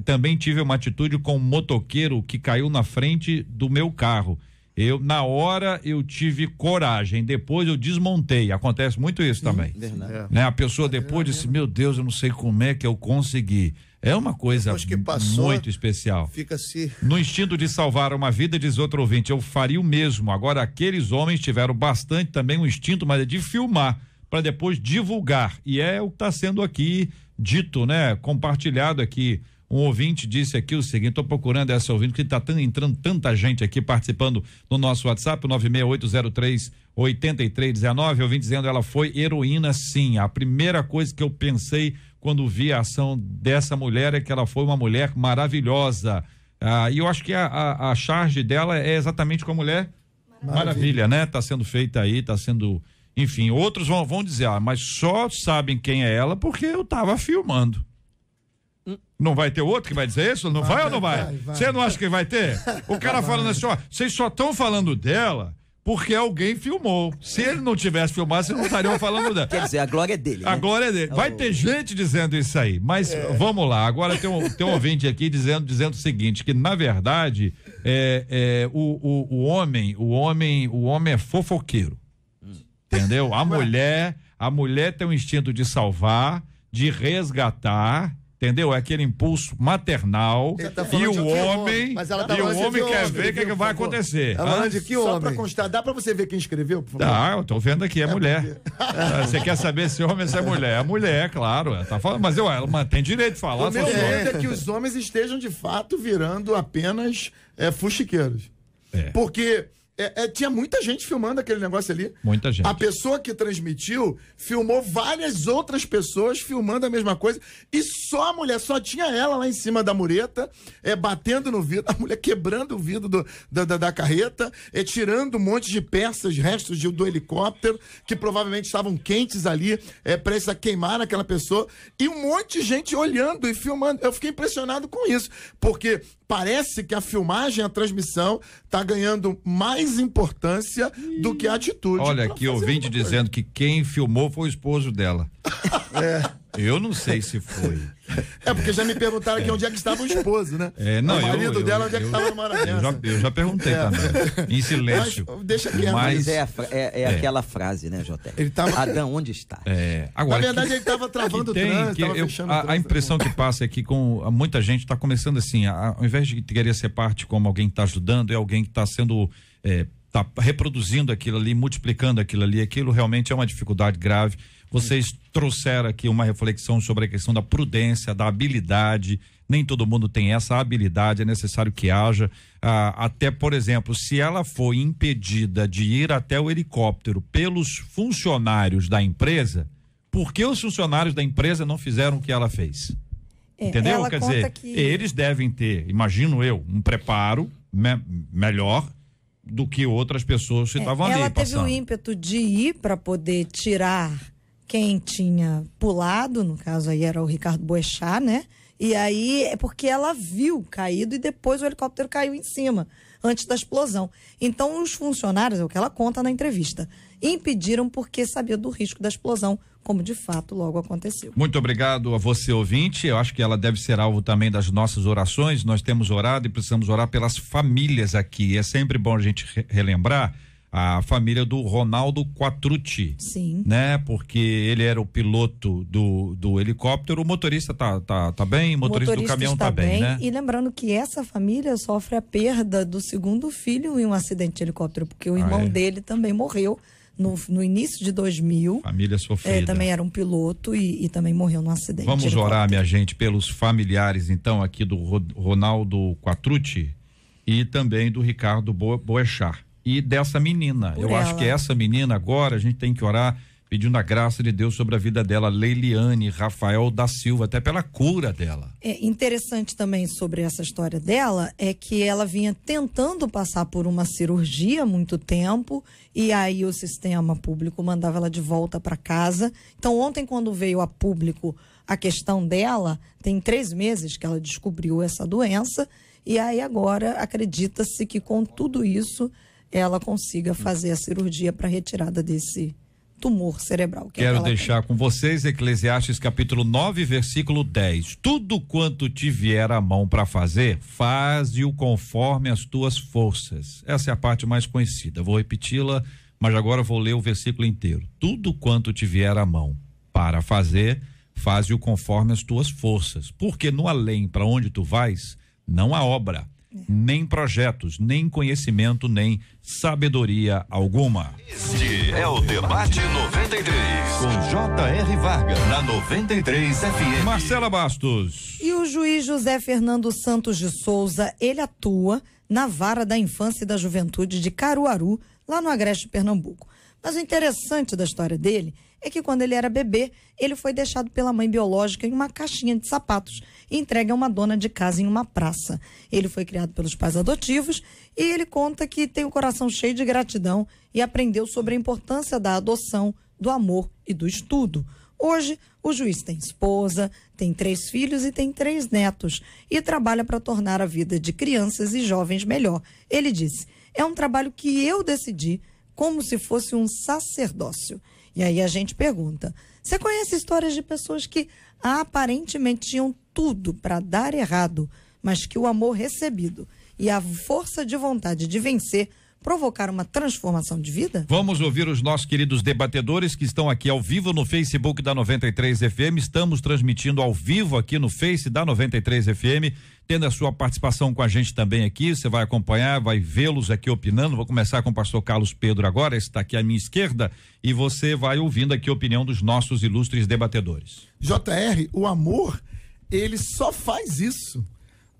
Speaker 2: também tive uma atitude com um motoqueiro que caiu na frente do meu carro. Na hora eu tive coragem, depois eu desmontei. Acontece muito isso também. Né? A pessoa depois disse: meu Deus, eu não sei como é que eu consegui. É uma coisa
Speaker 5: que passou,
Speaker 2: muito especial.
Speaker 5: Fica assim.
Speaker 2: No instinto de salvar uma vida, diz outro ouvinte, eu faria o mesmo. Agora, aqueles homens tiveram bastante também um instinto, mas é de filmar, para depois divulgar. E é o que está sendo aqui dito, né? Compartilhado aqui. Um ouvinte disse aqui o seguinte: estou procurando essa ouvinte, que está entrando tanta gente aqui participando no nosso WhatsApp, 96803-8319, ouvinte dizendo: ela foi heroína sim. A primeira coisa que eu pensei quando vi a ação dessa mulher é que ela foi uma mulher maravilhosa. E eu acho que a charge dela é exatamente com a Mulher Maravilha, né? Tá sendo feita aí, tá sendo, enfim, outros vão dizer: mas só sabem quem é ela porque eu tava filmando. Não vai ter outro que vai dizer isso? Não vai ou não vai? Você não acha que vai ter? O cara falando assim: ó, vocês só estão falando dela porque alguém filmou. Se ele não tivesse filmado, vocês não estariam falando dela.
Speaker 4: Quer dizer, a glória é dele.
Speaker 2: A glória é dele. Vai ter gente dizendo isso aí, mas vamos lá. Agora tem um ouvinte aqui dizendo o seguinte: que na verdade o homem é fofoqueiro. Entendeu? A mulher tem um instinto de salvar, de resgatar. Entendeu? É aquele impulso maternal. E o homem quer ver o que vai acontecer.
Speaker 6: Só pra constar, dá pra você ver quem escreveu, por favor?
Speaker 2: Dá, eu tô vendo aqui, é mulher. Você quer saber se homem ou se é mulher? É mulher, claro. Ela tá falando, mas ela tem direito de falar.
Speaker 6: O meu medo é que os homens estejam de fato virando apenas fuxiqueiros. Porque tinha muita gente filmando aquele negócio ali.
Speaker 2: Muita gente.
Speaker 6: A pessoa que transmitiu filmou várias outras pessoas filmando a mesma coisa, e só a mulher, só tinha ela lá em cima da mureta, batendo no vidro, a mulher quebrando o vidro da carreta, tirando um monte de peças, restos do helicóptero, que provavelmente estavam quentes ali, para queimar aquela pessoa, e um monte de gente olhando e filmando. Eu fiquei impressionado com isso, porque parece que a filmagem, a transmissão, tá ganhando mais importância do que a atitude.
Speaker 2: Olha aqui, ouvinte dizendo que quem filmou foi o esposo dela. Eu não sei se foi.
Speaker 6: Porque já me perguntaram aqui onde é que estava o esposo, né?
Speaker 2: Não,
Speaker 6: o marido dela, onde é que estava numa hora dessa.
Speaker 2: Eu já perguntei também. Em silêncio.
Speaker 6: Mas, deixa quieto.
Speaker 4: Mas aquela frase, né, Jota? Adão, onde está?
Speaker 6: Agora, na verdade, ele estava travando o trânsito, estava fechando o trânsito.
Speaker 2: A impressão que passa é que muita gente está começando assim, ao invés de querer ser parte como alguém que está ajudando, é alguém que está sendo tá reproduzindo aquilo ali, multiplicando aquilo ali, aquilo realmente é uma dificuldade grave. Vocês trouxeram aqui uma reflexão sobre a questão da prudência, da habilidade. Nem todo mundo tem essa habilidade, é necessário que haja. Até, por exemplo, se ela foi impedida de ir até o helicóptero pelos funcionários da empresa, por que os funcionários da empresa não fizeram o que ela fez? Entendeu? Quer dizer, eles devem ter, imagino eu, um preparo melhor do que outras pessoas que estavam ali passando.
Speaker 3: Ela teve o ímpeto de ir para poder tirar quem tinha pulado, no caso aí era o Ricardo Boechat, né? E aí é porque ela viu caído e depois o helicóptero caiu em cima, antes da explosão. Então os funcionários, é o que ela conta na entrevista, impediram porque sabia do risco da explosão, como de fato logo aconteceu.
Speaker 2: Muito obrigado a você, ouvinte. Eu acho que ela deve ser alvo também das nossas orações. Nós temos orado e precisamos orar pelas famílias aqui. É sempre bom a gente relembrar a família do Ronaldo Quatrucci.
Speaker 3: Sim.
Speaker 2: Né? Porque ele era o piloto do helicóptero. O motorista tá bem, o motorista do caminhão tá bem, né?
Speaker 3: E lembrando que essa família sofre a perda do segundo filho em um acidente de helicóptero, porque o irmão dele também morreu no início de 2000.
Speaker 2: Família sofrida.
Speaker 3: Também era um piloto e também morreu num acidente.
Speaker 2: Vamos orar, minha gente, pelos familiares, então, aqui do Ronaldo Quatrucci e também do Ricardo Boechat. E dessa menina. Eu acho que essa menina agora a gente tem que orar pedindo a graça de Deus sobre a vida dela, Leiliane Rafael da Silva, até pela cura dela.
Speaker 3: É interessante também sobre essa história dela é que ela vinha tentando passar por uma cirurgia há muito tempo e aí o sistema público mandava ela de volta para casa. Então ontem, quando veio a público a questão dela, tem 3 meses que ela descobriu essa doença e aí agora acredita-se que com tudo isso ela consiga fazer a cirurgia para retirada desse tumor cerebral.
Speaker 2: Quero deixar com vocês Eclesiastes capítulo 9, versículo 10. Tudo quanto te vier à mão para fazer, faze-o conforme as tuas forças. Essa é a parte mais conhecida. Vou repeti-la, mas agora vou ler o versículo inteiro. Tudo quanto te vier à mão para fazer, faze-o conforme as tuas forças. Porque no além para onde tu vais, não há obra, nem projetos, nem conhecimento, nem sabedoria alguma.
Speaker 1: Este é o Debate 93, com J.R. Vargas, na 93 FM.
Speaker 2: Marcela Bastos.
Speaker 3: E o juiz José Fernando Santos de Souza, ele atua na Vara da Infância e da Juventude de Caruaru, lá no Agreste, Pernambuco. Mas o interessante da história dele é que quando ele era bebê, ele foi deixado pela mãe biológica em uma caixinha de sapatos e entregue a uma dona de casa em uma praça. Ele foi criado pelos pais adotivos e ele conta que tem o coração cheio de gratidão e aprendeu sobre a importância da adoção, do amor e do estudo. Hoje, o juiz tem esposa, tem 3 filhos e tem 3 netos e trabalha para tornar a vida de crianças e jovens melhor. Ele disse, é um trabalho que eu decidi como se fosse um sacerdócio. E aí a gente pergunta, você conhece histórias de pessoas que aparentemente tinham tudo para dar errado, mas que o amor recebido e a força de vontade de vencer provocaram uma transformação de vida?
Speaker 2: Vamos ouvir os nossos queridos debatedores que estão aqui ao vivo no Facebook da 93 FM. Estamos transmitindo ao vivo aqui no Face da 93 FM, tendo a sua participação com a gente também aqui. Você vai acompanhar, vai vê-los aqui opinando. Vou começar com o pastor Carlos Pedro agora, esse está aqui à minha esquerda, e você vai ouvindo aqui a opinião dos nossos ilustres debatedores.
Speaker 6: JR, o amor, ele só faz isso.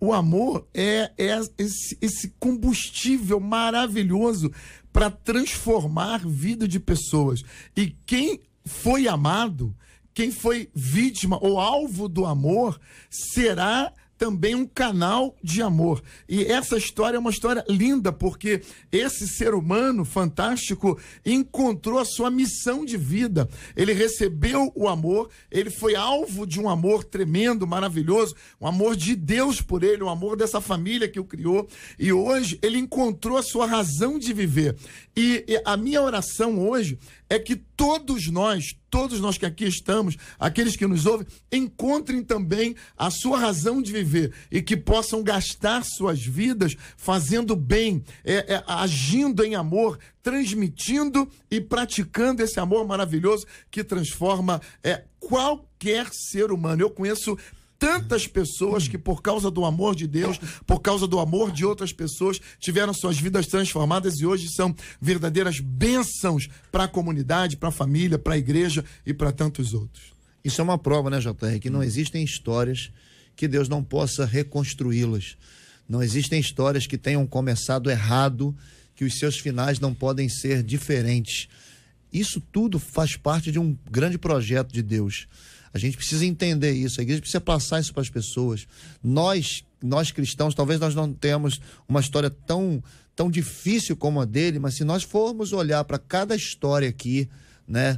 Speaker 6: O amor é esse combustível maravilhoso para transformar a vida de pessoas. E quem foi amado, quem foi vítima ou alvo do amor, será também um canal de amor. E essa história é uma história linda, porque esse ser humano fantástico encontrou a sua missão de vida. Ele recebeu o amor, ele foi alvo de um amor tremendo, maravilhoso, um amor de Deus por ele, um amor dessa família que o criou. E hoje ele encontrou a sua razão de viver. E a minha oração hoje é que todos nós que aqui estamos, aqueles que nos ouvem, encontrem também a sua razão de viver e que possam gastar suas vidas fazendo bem, agindo em amor, transmitindo e praticando esse amor maravilhoso que transforma qualquer ser humano. Eu conheço tantas pessoas que, por causa do amor de Deus, por causa do amor de outras pessoas, tiveram suas vidas transformadas e hoje são verdadeiras bênçãos para a comunidade, para a família, para a igreja e para tantos outros.
Speaker 5: Isso é uma prova, né, JR, que não existem histórias que Deus não possa reconstruí-las. Não existem histórias que tenham começado errado, que os seus finais não podem ser diferentes. Isso tudo faz parte de um grande projeto de Deus. A gente precisa entender isso, a igreja precisa passar isso para as pessoas. Nós cristãos, talvez nós não tenhamos uma história tão difícil como a dele, mas se nós formos olhar para cada história aqui, né,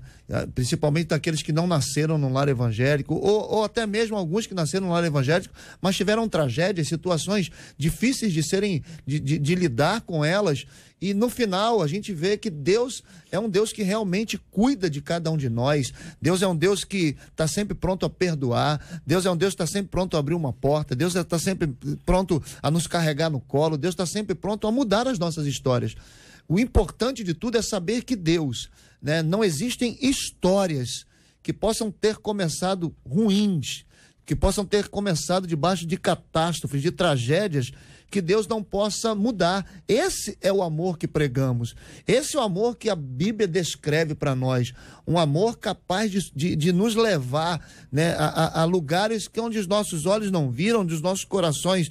Speaker 5: principalmente daqueles que não nasceram num lar evangélico, ou até mesmo alguns que nasceram num lar evangélico, mas tiveram tragédias, situações difíceis de lidar com elas, e no final a gente vê que Deus é um Deus que realmente cuida de cada um de nós. Deus é um Deus que está sempre pronto a perdoar, Deus é um Deus que está sempre pronto a abrir uma porta, Deus está sempre pronto a nos carregar no colo, Deus está sempre pronto a mudar as nossas histórias. O importante de tudo é saber que Deus, né, não existem histórias que possam ter começado ruins, que possam ter começado debaixo de catástrofes, de tragédias, que Deus não possa mudar. Esse é o amor que pregamos. Esse é o amor que a Bíblia descreve para nós. Um amor capaz de nos levar, né, a lugares que onde os nossos olhos não viram, onde os nossos corações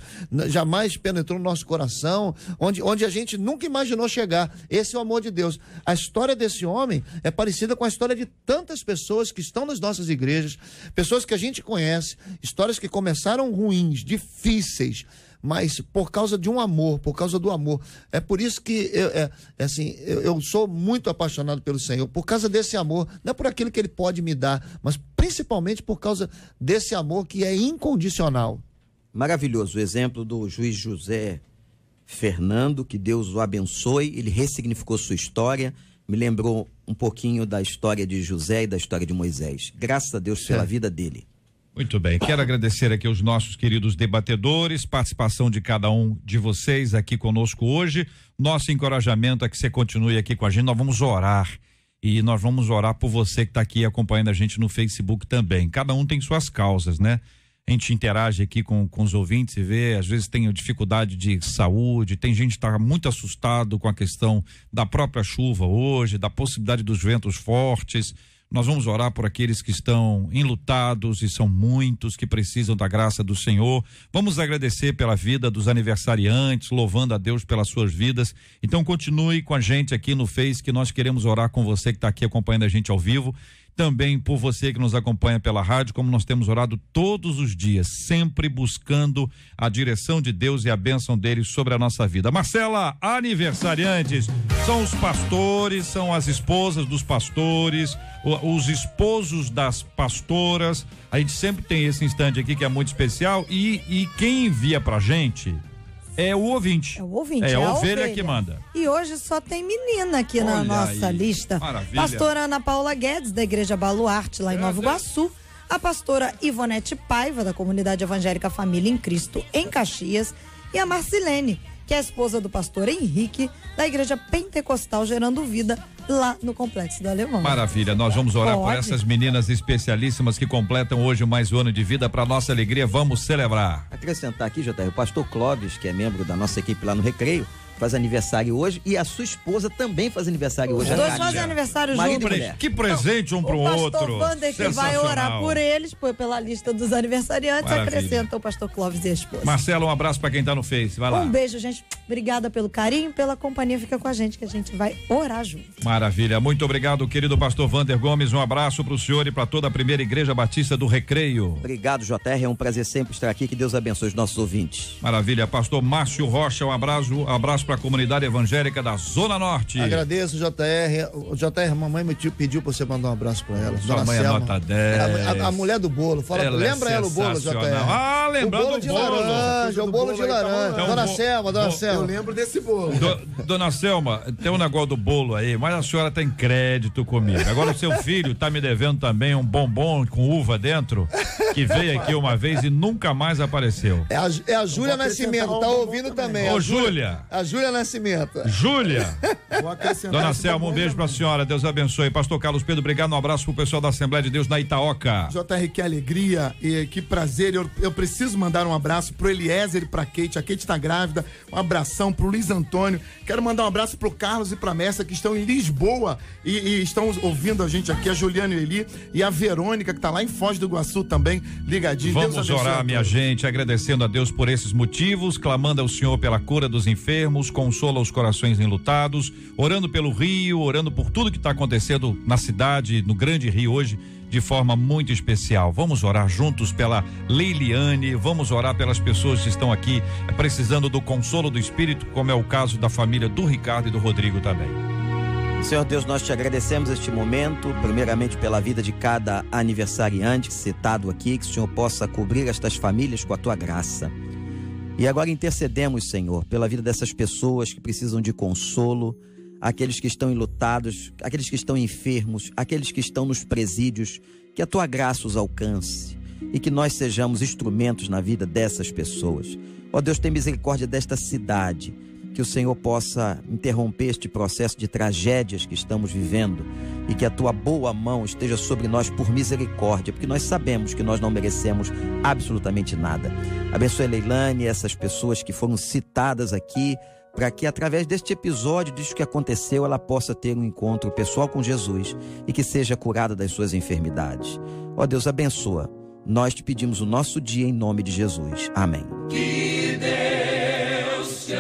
Speaker 5: jamais penetrou no nosso coração, onde a gente nunca imaginou chegar. Esse é o amor de Deus. A história desse homem é parecida com a história de tantas pessoas que estão nas nossas igrejas, pessoas que a gente conhece, histórias que começaram ruins, difíceis, mas por causa de um amor, por causa do amor. É por isso que eu sou muito apaixonado pelo Senhor, por causa desse amor, não é por aquilo que Ele pode me dar, mas principalmente por causa desse amor que é incondicional.
Speaker 4: Maravilhoso o exemplo do juiz José Fernando, que Deus o abençoe, ele ressignificou sua história, me lembrou um pouquinho da história de José e da história de Moisés. Graças a Deus pela vida dele.
Speaker 2: Muito bem, quero agradecer aqui aos nossos queridos debatedores, participação de cada um de vocês aqui conosco hoje. Nosso encorajamento é que você continue aqui com a gente. Nós vamos orar e nós vamos orar por você que está aqui acompanhando a gente no Facebook também. Cada um tem suas causas, né? A gente interage aqui com os ouvintes e vê, às vezes tem dificuldade de saúde, tem gente que está muito assustado com a questão da própria chuva hoje, da possibilidade dos ventos fortes. Nós vamos orar por aqueles que estão enlutados, e são muitos que precisam da graça do Senhor. Vamos agradecer pela vida dos aniversariantes, louvando a Deus pelas suas vidas. Então continue com a gente aqui no Face, que nós queremos orar com você que está aqui acompanhando a gente ao vivo. Também por você que nos acompanha pela rádio, como nós temos orado todos os dias, sempre buscando a direção de Deus e a bênção dele sobre a nossa vida. Marcela, aniversariantes são os pastores, são as esposas dos pastores, os esposos das pastoras. A gente sempre tem esse instante aqui que é muito especial e quem envia pra gente é o ouvinte.
Speaker 3: É o ouvinte,
Speaker 2: é a ovelha que manda.
Speaker 3: E hoje só tem menina aqui na nossa lista.
Speaker 2: Maravilha.
Speaker 3: Pastora Ana Paula Guedes, da Igreja Baluarte, lá em Nova Iguaçu. A pastora Ivonete Paiva, da Comunidade Evangélica Família em Cristo, em Caxias. E a Marcilene, que é a esposa do pastor Henrique, da Igreja Pentecostal Gerando Vida, lá no Complexo do Alemão.
Speaker 2: Maravilha, nós vamos orar por essas meninas especialíssimas que completam hoje mais um ano de vida. Para nossa alegria, vamos celebrar.
Speaker 4: Acrescentar aqui, JR, o pastor Clóvis, que é membro da nossa equipe lá no Recreio, faz aniversário hoje, e a sua esposa também faz aniversário hoje.
Speaker 3: Os dois fazem aniversário juntos.
Speaker 2: Que presente um pro outro.
Speaker 3: O pastor Wander, que vai orar por eles, pela lista dos aniversariantes, maravilha. Acrescenta o pastor Clóvis e a esposa.
Speaker 2: Marcelo, um abraço pra quem tá no Face, vai lá.
Speaker 3: Um beijo, gente. Obrigada pelo carinho, pela companhia. Fica com a gente que a gente vai orar junto.
Speaker 2: Maravilha, muito obrigado, querido pastor Wander Gomes. Um abraço pro senhor e pra toda a primeira Igreja Batista do Recreio.
Speaker 4: Obrigado, JR, é um prazer sempre estar aqui, que Deus abençoe os nossos ouvintes.
Speaker 2: Maravilha, pastor Márcio Rocha, um abraço pra comunidade evangélica da Zona Norte.
Speaker 5: Agradeço, JR, mamãe me pediu pra você mandar um abraço pra ela.
Speaker 2: Sua mãe é nota 10.
Speaker 5: A mulher do bolo, lembra ela o bolo, JR?
Speaker 2: Ah, lembrando
Speaker 5: o bolo de laranja, o bolo de laranja.
Speaker 2: Então,
Speaker 5: dona Selma.
Speaker 6: Eu lembro desse bolo.
Speaker 2: Dona Selma, tem um negócio do bolo aí, mas a senhora tem crédito comigo. Agora o seu filho tá me devendo também um bombom com uva dentro, que veio aqui uma vez e nunca mais apareceu.
Speaker 5: É a Júlia Nascimento, tá ouvindo também.
Speaker 2: Ô, Júlia.
Speaker 5: A Júlia Nascimento.
Speaker 2: Júlia.
Speaker 6: Vou acrescentar
Speaker 2: Dona
Speaker 6: esse
Speaker 2: Selma, um
Speaker 6: bom
Speaker 2: beijo pra
Speaker 6: também.
Speaker 2: senhora. Deus abençoe. Pastor Carlos Pedro, obrigado. Um abraço pro pessoal da Assembleia de Deus na Itaoca.
Speaker 6: JR, que alegria e que prazer. Eu preciso mandar um abraço pro Eliezer e pra Kate. A Kate tá grávida. Um abração pro Luiz Antônio. Quero mandar um abraço pro Carlos e pra Messa, que estão em Lisboa e estão ouvindo a gente aqui, a Juliana e Eli, e a Verônica, que tá lá em Foz do Iguaçu também, ligadinho.
Speaker 2: Vamos
Speaker 6: Deus abençoe
Speaker 2: orar,
Speaker 6: a
Speaker 2: minha
Speaker 6: todos.
Speaker 2: gente, agradecendo a Deus por esses motivos, clamando ao Senhor pela cura dos enfermos, consola os corações enlutados, orando pelo Rio, orando por tudo que está acontecendo na cidade, no Grande Rio hoje, de forma muito especial. Vamos orar juntos pela Leiliane, vamos orar pelas pessoas que estão aqui precisando do consolo do Espírito, como é o caso da família do Ricardo e do Rodrigo também.
Speaker 4: Senhor Deus, nós te agradecemos este momento, primeiramente pela vida de cada aniversariante citado aqui, que o Senhor possa cobrir estas famílias com a tua graça. E agora intercedemos, Senhor, pela vida dessas pessoas que precisam de consolo, aqueles que estão enlutados, aqueles que estão enfermos, aqueles que estão nos presídios, que a tua graça os alcance e que nós sejamos instrumentos na vida dessas pessoas. Ó Deus, tem misericórdia desta cidade, que o Senhor possa interromper este processo de tragédias que estamos vivendo e que a tua boa mão esteja sobre nós por misericórdia, porque nós sabemos que nós não merecemos absolutamente nada. Abençoe a Leilane e essas pessoas que foram citadas aqui, para que através deste episódio, disso que aconteceu, ela possa ter um encontro pessoal com Jesus e que seja curada das suas enfermidades. Ó Deus, abençoa. Nós te pedimos o nosso dia em nome de Jesus. Amém.
Speaker 8: Que Deus te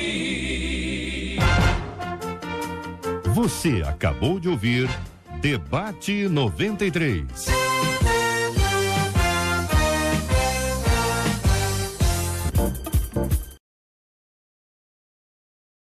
Speaker 8: abençoe.
Speaker 1: Você acabou de ouvir Debate 93.